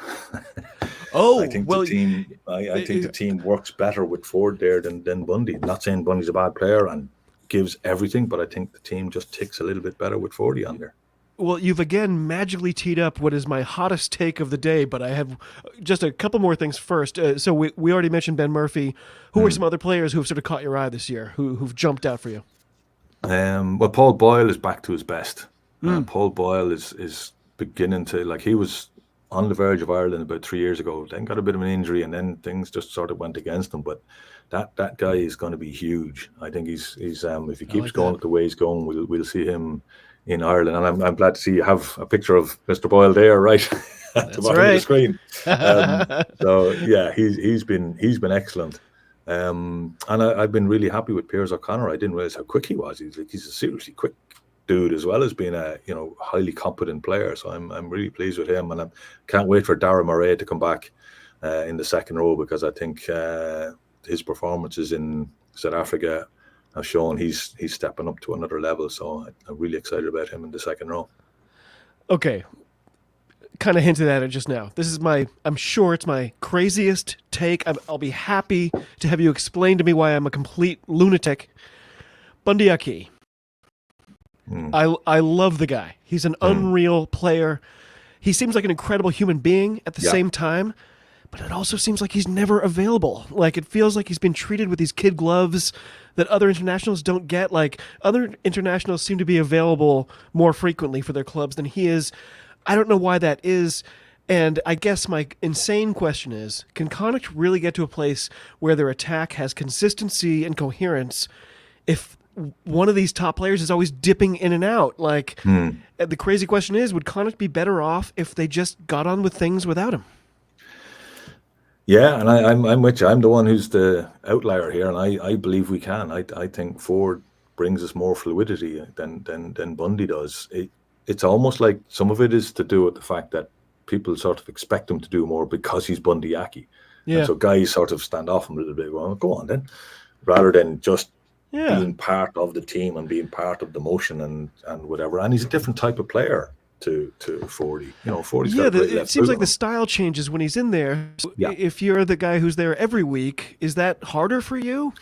I think the team works better with Ford there than Bundy. I'm not saying Bundy's a bad player and gives everything, but I think the team just ticks a little bit better with Fordy on there. Well, you've again magically teed up what is my hottest take of the day, but I have just a couple more things first. So we already mentioned Ben Murphy. Who are some other players who have sort of caught your eye this year, who've jumped out for you? Well, Paul Boyle is back to his best. Paul Boyle is beginning to, he was on the verge of Ireland about 3 years ago, then got a bit of an injury, and then things just sort of went against him. But that guy is going to be huge. I think he's if he keeps going the way he's going, we'll see him in Ireland, and I'm glad to see you have a picture of Mr. Boyle there, right at the bottom of the screen. So yeah, he's been excellent, and I've been really happy with Piers O'Connor. I didn't realize how quick he was. He's a seriously quick dude, as well as being a highly competent player. So I'm really pleased with him, and I can't wait for Dara Murray to come back in the second row, because I think his performances in South Africa have shown he's stepping up to another level. So I'm really excited about him in the second row. Okay. Kind of hinted at it just now. This is I'm sure it's my craziest take. I'll be happy to have you explain to me why I'm a complete lunatic. Bundee Aki. I love the guy. He's an unreal player. He seems like an incredible human being at the same time, but it also seems like he's never available. Like, it feels like he's been treated with these kid gloves that other internationals don't get. Like, other internationals seem to be available more frequently for their clubs than he is. I don't know why that is. And I guess my insane question is, can Connacht really get to a place where their attack has consistency and coherence if one of these top players is always dipping in and out. Like, the crazy question is, would Connacht be better off if they just got on with things without him? Yeah, and I'm with you. I'm the one who's the outlier here, and I believe we can. I think Ford brings us more fluidity than Bundy does. It's almost like some of it is to do with the fact that people sort of expect him to do more because he's Bundy Aki. Yeah. And so guys sort of stand off him a little bit. Well, go on then, rather than just being part of the team and being part of the motion and whatever. And he's a different type of player to 40. You know, 40's got a great it left seems boot like the on. style changes when he's in there. Yeah. If you're the guy who's there every week, is that harder for you?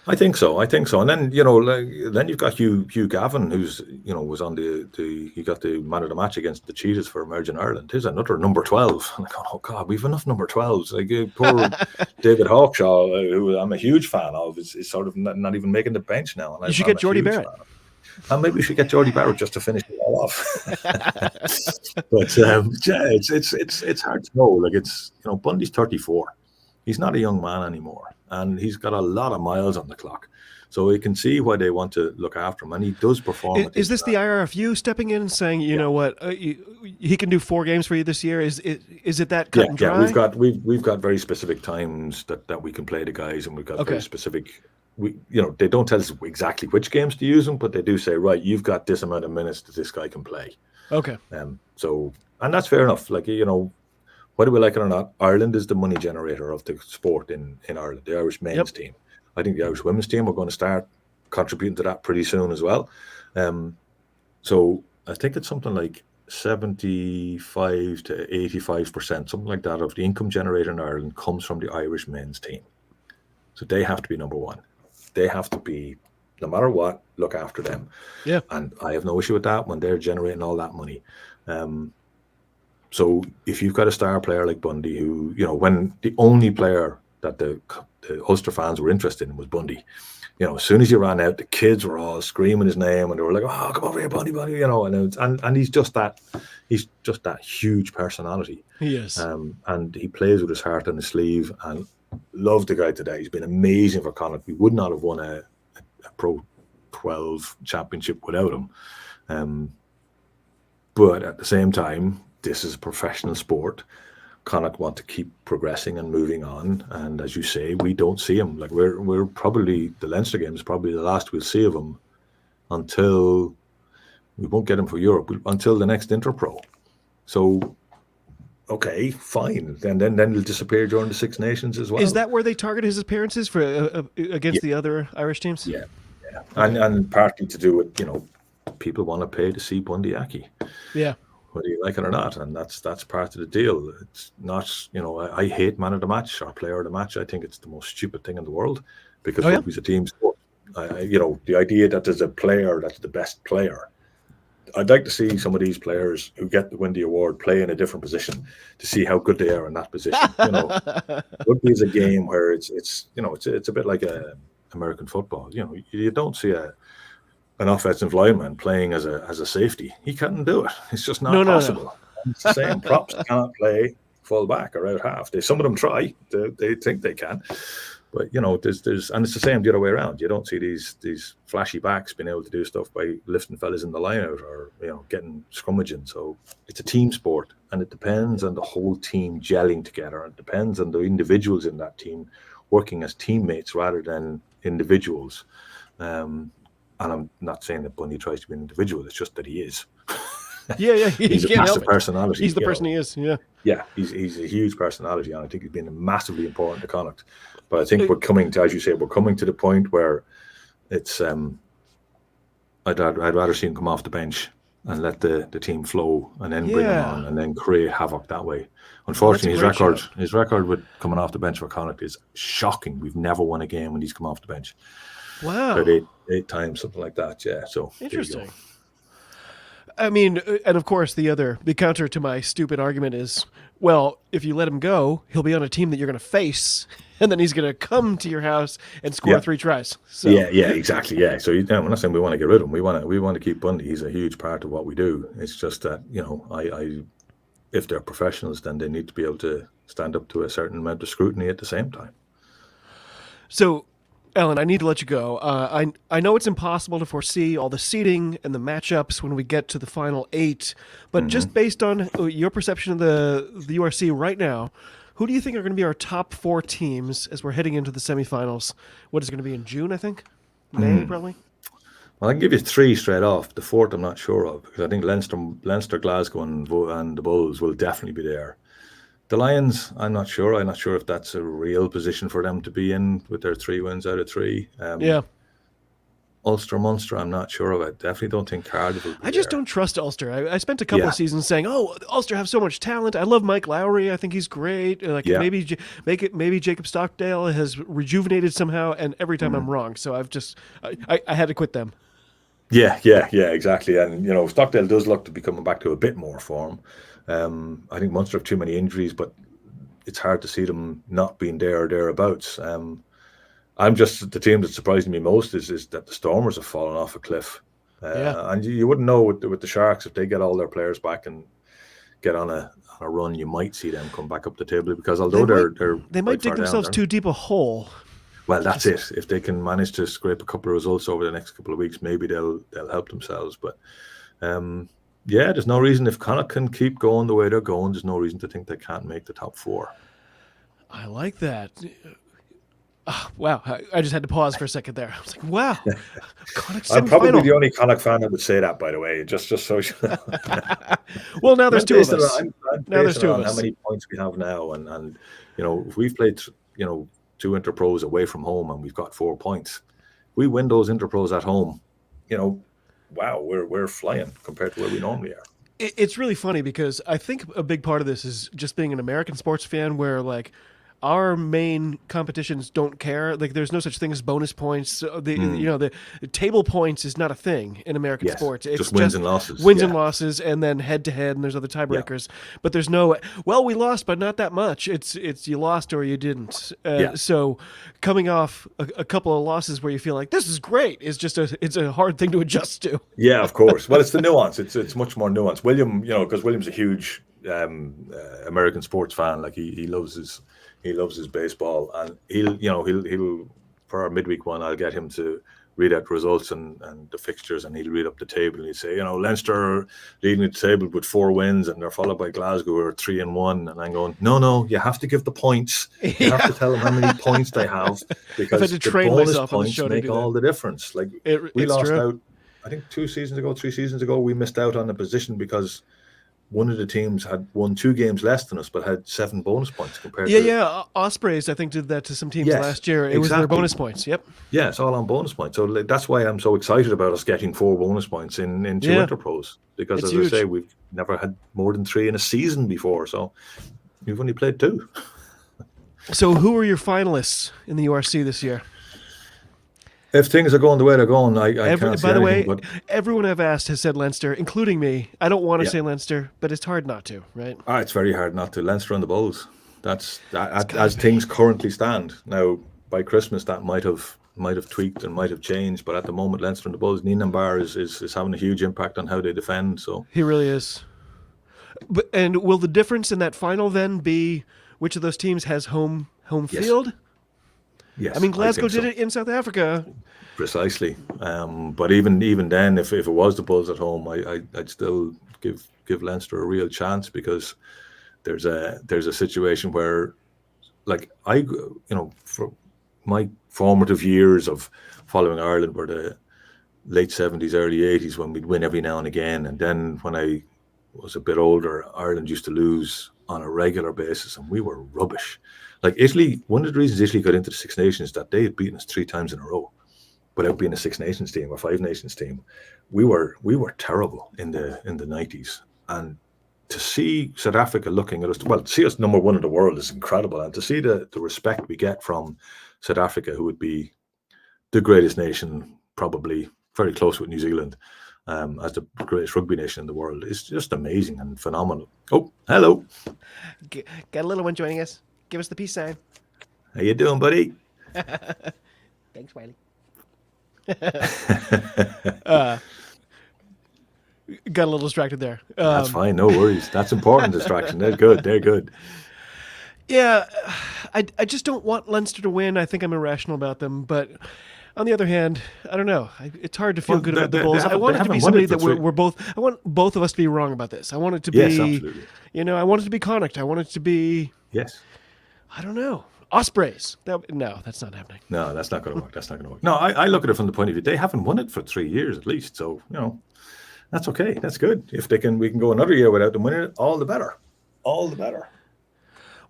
I think so. And then, you know, then you've got Hugh Gavin, who's, you know, was on he got the man of the match against the Cheetahs for Emerging Ireland. Here's another number 12. I'm like, oh God, we've enough number 12s. Like poor David Hawkshaw, who I'm a huge fan of, is sort of not even making the bench now. And You should get Geordie Barrett. And maybe we should get Geordie Barrett just to finish it all off. But yeah, it's hard to know. Like, it's, you know, Bundy's 34. He's not a young man anymore, and he's got a lot of miles on the clock. So you can see why they want to look after him, and he does perform. Is this the IRFU stepping in and saying, you know what, he can do 4 games for you this year? Is it that cut and dry? Yeah, we've got very specific times that we can play the guys, and we've got very specific. They don't tell us exactly which games to use them, but they do say, right, you've got this amount of minutes that this guy can play. Okay. So, and that's fair enough. Like, you know, whether we like it or not, Ireland is the money generator of the sport in Ireland, the Irish men's team. I think the Irish women's team are going to start contributing to that pretty soon as well. So I think it's something like 75 to 85%, something like that, of the income generator in Ireland comes from the Irish men's team. So they have to be number one. They have to be, no matter what, look after them. Yeah. And I have no issue with that when they're generating all that money. So if you've got a star player like Bundy, who, you know, when the only player that the Ulster fans were interested in was Bundy, you know, as soon as he ran out, the kids were all screaming his name, and they were like, "Oh, come over here, Bundy, you know." And he's just that huge personality. He is, and he plays with his heart on his sleeve. And love the guy today. He's been amazing for Connacht. We would not have won a Pro 12 championship without him. But at the same time, this is a professional sport. Connacht want to keep progressing and moving on, and as you say, we don't see him. Like, we're probably, the Leinster game is probably the last we'll see of him until we won't get him for Europe until the next Interpro. So, okay, fine. Then he'll disappear during the Six Nations as well. Is that where they target his appearances for against the other Irish teams? Yeah. And partly to do with, you know, people want to pay to see Bundy Aki. Yeah. Whether you like it or not, and that's part of the deal. It's not, you know, I hate man of the match or player of the match. I think it's the most stupid thing in the world, because rugby's a team sport. You know, the idea that there's a player that's the best player. I'd like to see some of these players who win the award play in a different position to see how good they are in that position. You know, rugby is a game where it's you know, it's a bit like American football. You know, you don't see an offensive lineman playing as a safety. He can't do it. It's just not possible. No. It's the same. Props cannot play full back or out half. Some of them try. They think they can. But, you know, there's and it's the same the other way around. You don't see these flashy backs being able to do stuff by lifting fellas in the line out or, you know, getting scrummaging. So it's a team sport, and it depends on the whole team gelling together. It depends on the individuals in that team working as teammates rather than individuals. And I'm not saying that Bundy tries to be an individual. It's just that he is. Yeah. He's a massive personality. He's the person he is. Yeah. Yeah, he's a huge personality, and I think he's been massively important to Connacht. But I think we're coming to, as you say, the point where it's. I'd rather see him come off the bench and let the team flow, and then bring him on, and then create havoc that way. Unfortunately, his record with coming off the bench for Connacht is shocking. We've never won a game when he's come off the bench. Wow. About eight times, something like that. Yeah. So interesting. I mean, and of course, the counter to my stupid argument is, well, if you let him go, he'll be on a team that you're going to face, and then he's going to come to your house and score 3 tries. So. Yeah, exactly. Yeah. So we're not saying we want to get rid of him. We want to keep Bundy. He's a huge part of what we do. It's just that, you know, if they're professionals, then they need to be able to stand up to a certain amount of scrutiny at the same time. So, Ellen, I need to let you go. I know it's impossible to foresee all the seeding and the matchups when we get to the final 8, but just based on your perception of the URC right now, who do you think are going to be our top 4 teams as we're heading into the semifinals? What is it going to be in June, I think? May, probably? Well, I can give you 3 straight off. The 4th I'm not sure of, because I think Leinster, Glasgow and the Bulls will definitely be there. The Lions, I'm not sure. I'm not sure if that's a real position for them to be in with their 3 wins out of 3. Ulster, Munster, I'm not sure of. I definitely don't think Cardiff will be I just there. Don't trust Ulster. I spent a couple of seasons saying, Ulster have so much talent. I love Mike Lowry. I think he's great. Maybe Jacob Stockdale has rejuvenated somehow, and every time I'm wrong. So I had to quit them. Yeah, exactly. And, Stockdale does look to be coming back to a bit more form. I think Munster have too many injuries, but it's hard to see them not being there or thereabouts. I'm just, the team that surprised me most is that the Stormers have fallen off a cliff. And you wouldn't know with the Sharks, if they get all their players back and get on a run, you might see them come back up the table, because although they might dig themselves too deep a hole. Well, that's it. If they can manage to scrape a couple of results over the next couple of weeks, maybe they'll help themselves. But there's no reason, if Connacht can keep going the way they're going, there's no reason to think they can't make the top 4. I like that. Wow. I just had to pause for a second there. I was like, wow. I'm probably the only Connacht fan that would say that, by the way, just so you know. Well, now there's 2 of us. Now there's 2 of us. How many points we have now, and if we've played 2 interpros away from home and we've got 4 points, we win those interpros at home, wow, we're flying compared to where we normally are. It's really funny, because I think a big part of this is just being an American sports fan, where our main competitions don't care. There's no such thing as bonus points. The table points is not a thing in American sports. It's just wins and losses. And losses, and then head to head, and there's other tiebreakers. But there's no, we lost, but not that much. It's you lost or you didn't. So coming off a couple of losses where you feel like this is great is just it's a hard thing to adjust to. Yeah, of course. Well, it's the nuance. It's much more nuanced. William, because William's a huge American sports fan. He loves his baseball, and he'll for our midweek one, I'll get him to read out the results and the fixtures, and he'll read up the table, and he'll say, Leinster leading the table with 4 wins, and they're followed by Glasgow who are 3-1, and I'm going, no, you have to give the points. You have to tell them how many points they have, because the bonus points make all the difference. We lost out, I think 3 seasons ago, we missed out on a position because one of the teams had won 2 games less than us, but had 7 bonus points compared to... Ospreys, I think, did that to some teams last year. It was their bonus points, yep. Yeah, it's all on bonus points. So that's why I'm so excited about us getting 4 bonus points in 2 interpros. Because, I say, we've never had more than 3 in a season before. So we've only played 2. So who are your finalists in the URC this year? If things are going the way they're going, I can't say By the way, but everyone I've asked has said Leinster, including me. I don't want to say Leinster, but it's hard not to, right? It's very hard not to. Leinster and the Bulls. That's as things currently stand. Now, by Christmas, that might have tweaked and might have changed, but at the moment, Leinster and the Bulls, Neenan Barr is having a huge impact on how they defend. So he really is. And will the difference in that final then be which of those teams has home field? Yes, I mean, Glasgow did it in South Africa. Precisely. But even then, if it was the Bulls at home, I'd still give Leinster a real chance, because there's a situation where, for my formative years of following Ireland were the late 70s, early 80s, when we'd win every now and again. And then when I was a bit older, Ireland used to lose on a regular basis, and we were rubbish. Italy, one of the reasons Italy got into the Six Nations is that they had beaten us 3 times in a row without being a Six Nations team or Five Nations team. We were terrible in the 90s. And to see South Africa looking at us, to see us number 1 in the world is incredible. And to see the respect we get from South Africa, who would be the greatest nation, probably very close with New Zealand, as the greatest rugby nation in the world, is just amazing and phenomenal. Oh, hello. Got a little one joining us. Give us the peace sign. How you doing, buddy? Thanks, Wiley. Got a little distracted there. That's fine. No worries. That's important distraction. They're good. Yeah, I just don't want Leinster to win. I think I'm irrational about them, but on the other hand, I don't know. It's hard to feel good about the Bulls. I want it to be somebody that we're both. I want both of us to be wrong about this. I want it to Yes, be, absolutely. I want it to be Connacht. I want it to be, Yes. I don't know, Ospreys. No, that's not happening. No, that's not going to work. That's not going to work. No, I look at it from the point of view they haven't won it for 3 years at least. So that's okay. That's good. If we can go another year without them winning it, all the better. All the better.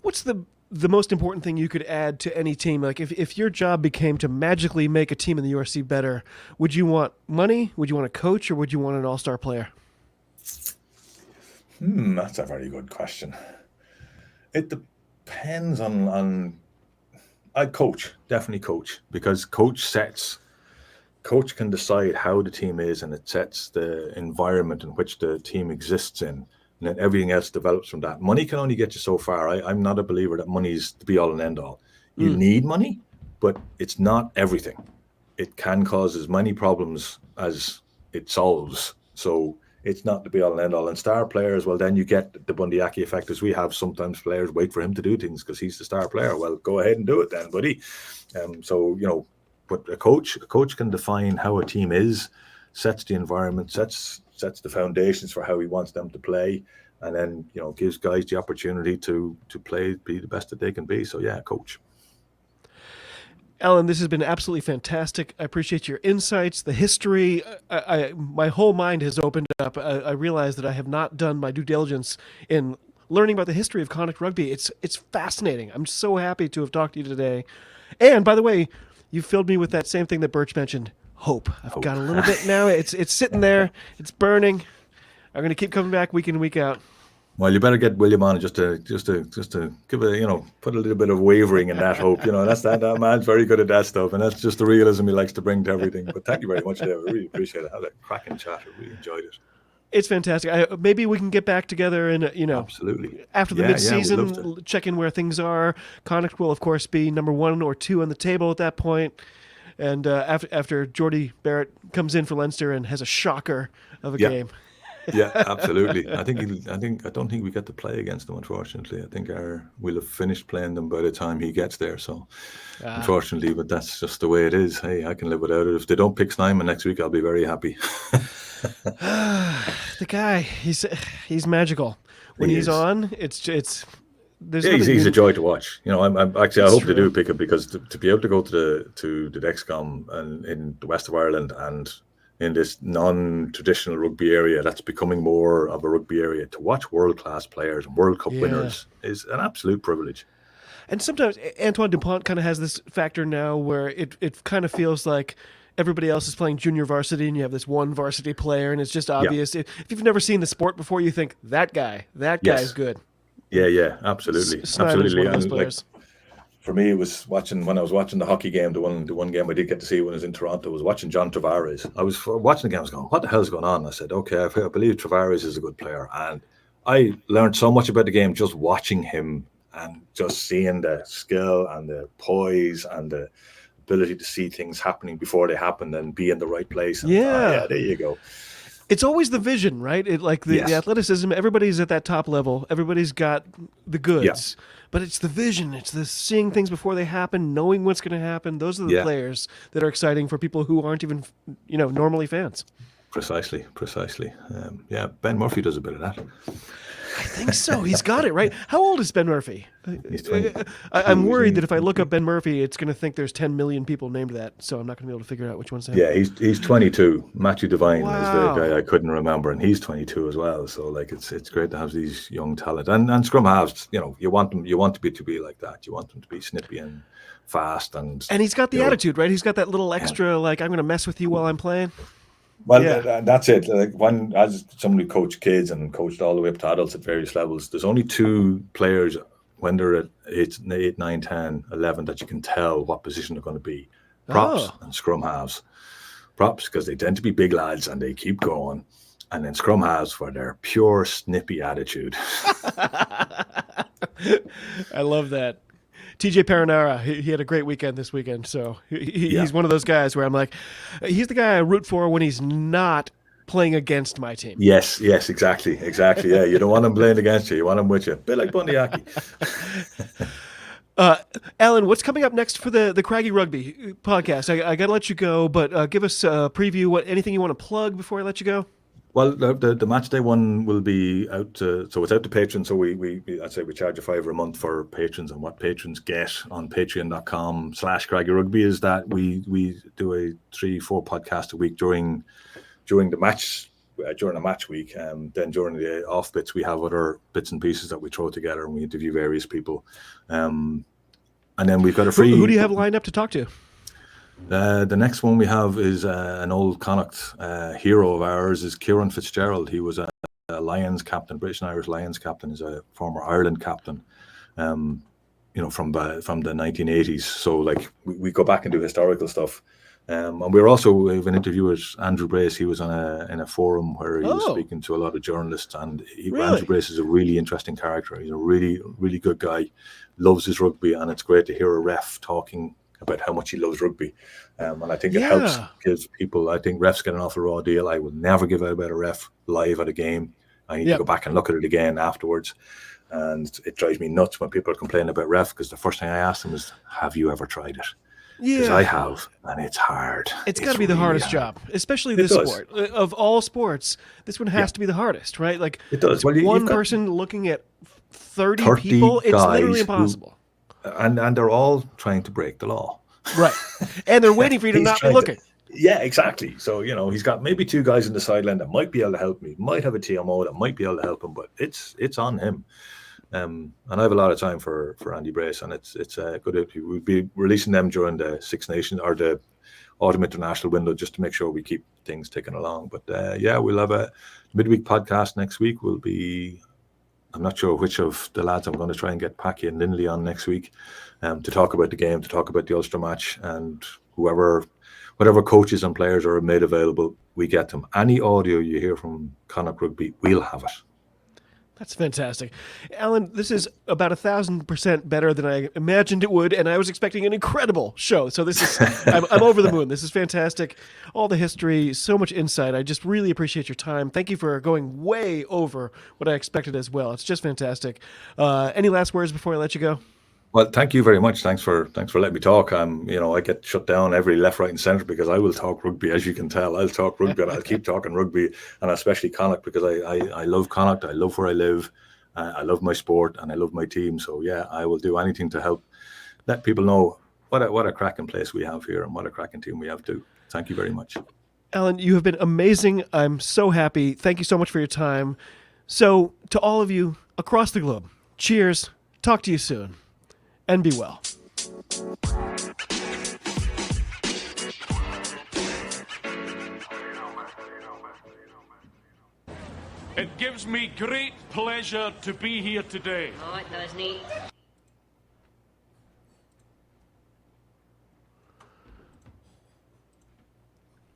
What's the most important thing you could add to any team? Like if your job became to magically make a team in the URC better, would you want money? Would you want a coach, or would you want an all-star player? That's a very good question. It depends on I'd coach, definitely coach, because coach can decide how the team is, and it sets the environment in which the team exists in. And then everything else develops from that. Money can only get you so far. I'm not a believer that money's the be all and end all. You need money, but it's not everything. It can cause as many problems as it solves. So it's not the be all and end all. And star players, well, then you get the Bundyaki effect, as we have. Sometimes players wait for him to do things because he's the star player. Well, go ahead and do it then, buddy. But a coach can define how a team is, sets the environment, sets the foundations for how he wants them to play, and then gives guys the opportunity to play, be the best that they can be. So yeah, coach. Alan, this has been absolutely fantastic. I appreciate your insights, the history. My whole mind has opened up. I realize that I have not done my due diligence in learning about the history of Connacht Rugby. It's fascinating. I'm so happy to have talked to you today. And by the way, you filled me with that same thing that Birch mentioned. Hope. I've got a little bit now. It's sitting there. It's burning. I'm going to keep coming back week in, week out. Well, you better get William on just to give a put a little bit of wavering in that hope. That man's very good at that stuff, and that's just the realism he likes to bring to everything. But thank you very much, David. I really appreciate it. I had a cracking chat. I really enjoyed it. It's fantastic. Maybe we can get back together and absolutely after the mid-season, check in where things are. Connacht will, of course, be number 1 or 2 on the table at that point. And after Jordy Barrett comes in for Leinster and has a shocker of a game. Yeah, absolutely. I don't think we get to play against them, unfortunately. I think we'll have finished playing them by the time he gets there. So, unfortunately, but that's just the way it is. Hey, I can live without it. If they don't pick Snyman next week, I'll be very happy. The guy, he's magical. When he's on, it's he's a joy to watch. I'm actually I hope they do pick him, because to be able to go to the Dexcom and in the west of Ireland and in this non-traditional rugby area that's becoming more of a rugby area, to watch world-class players and World Cup winners is an absolute privilege. And sometimes Antoine Dupont kind of has this factor now where it kind of feels like everybody else is playing junior varsity and you have this one varsity player, and it's just obvious. If you've never seen the sport before, you think that guy's good. Yeah, absolutely. Absolutely. One of those players. For me, it was when I was watching the hockey game, the one game I did get to see when I was in Toronto, was watching John Tavares. I was watching the game, I was going, what the hell's going on? I said, okay, I believe Tavares is a good player. And I learned so much about the game just watching him and just seeing the skill and the poise and the ability to see things happening before they happen and be in the right place. And, there you go. It's always the vision, right? The athleticism, everybody's at that top level. Everybody's got the goods. Yeah. But it's the vision. It's the seeing things before they happen, knowing what's going to happen. Those are the players that are exciting for people who aren't even, normally fans. Precisely. Ben Murphy does a bit of that. I think so. He's got it, right? How old is Ben Murphy? He's 20. I'm worried that if I look up Ben Murphy, it's going to think there's 10 million people named that, so I'm not going to be able to figure out which one's him. Yeah, he's 22. Matthew Devine is the guy I couldn't remember, and he's 22 as well. So it's great to have these young talent. And scrum halves, you want them to be like that. You want them to be snippy and fast, and he's got the attitude, right? He's got that little extra I'm going to mess with you while I'm playing. Well, that's it. As somebody who coached kids and coached all the way up to adults at various levels, there's only 2 players when they're at 8, 9, 10, 11 that you can tell what position they're going to be. Props and scrum halves. Props because they tend to be big lads and they keep going. And then scrum halves for their pure snippy attitude. I love that. TJ Perenara, he had a great weekend this weekend, so he's one of those guys where I'm like, he's the guy I root for when he's not playing against my team. Yes, exactly. Yeah, you don't want them playing against you. You want them with you. A bit like Bundyaki. Alan, what's coming up next for the Craggy Rugby podcast? I got to let you go, but give us a preview. Anything you want to plug before I let you go? Well, the match day one will be out. So it's out to patrons. So I'd say we charge $5 a month for patrons, and what patrons get on patreon.com/Craggy Rugby is that we do a 3-4 podcast a week during the match. During a match week, then during the off bits, we have other bits and pieces that we throw together, and we interview various people. And then we've got a free. Who do you have lined up to talk to? The next one we have is an old Connacht hero of ours, is Kieran Fitzgerald. He was a Lions captain, British and Irish Lions captain. He's a former Ireland captain, from the 1980s. So like we go back and do historical stuff. And we have an interview with Andrew Brace. He was in a forum where he was speaking to a lot of journalists, and Andrew Brace is a really interesting character. He's a really, really good guy, loves his rugby, and it's great to hear a ref talking about how much he loves rugby. And I think it helps gives people, I think refs get an awful raw deal. I will never give out about a ref live at a game. I need to go back and look at it again afterwards. And it drives me nuts when people are complaining about ref, because the first thing I ask them is, have you ever tried it? Because I have, and it's hard. It's got to be the hardest job, especially this sport. Of all sports, this one has to be the hardest, right? Like, it does. Well, one person looking at 30 people, it's literally impossible. And they're all trying to break the law. Right. And they're waiting for you to not be looking. Yeah, exactly. So, he's got maybe 2 guys in the sideline that might be able to help me, might have a TMO that might be able to help him, but it's on him. And I have a lot of time for Andy Brace, and it's good. We'll be releasing them during the Six Nations or the Autumn International window, just to make sure we keep things ticking along. But we'll have a midweek podcast next week. I'm not sure which of the lads I'm going to try and get Packy and Lindley on next week to talk about the game, to talk about the Ulster match, and whatever coaches and players are made available, we get them. Any audio you hear from Connacht Rugby, we'll have it. That's fantastic. Alan, this is about 1,000% better than I imagined it would, and I was expecting an incredible show. So this is, I'm over the moon. This is fantastic. All the history, so much insight. I just really appreciate your time. Thank you for going way over what I expected as well. It's just fantastic. Any last words before I let you go? Well, thank you very much. Thanks for letting me talk. I get shut down every left, right, and centre because I will talk rugby, as you can tell. I'll talk rugby, and I'll keep talking rugby, and especially Connacht, because I love Connacht. I love where I live. I love my sport, and I love my team. So yeah, I will do anything to help let people know what a cracking place we have here and what a cracking team we have too. Thank you very much, Alan. You have been amazing. I'm so happy. Thank you so much for your time. So to all of you across the globe, cheers. Talk to you soon. And be well. It gives me great pleasure to be here today. Oh, it does, Nate.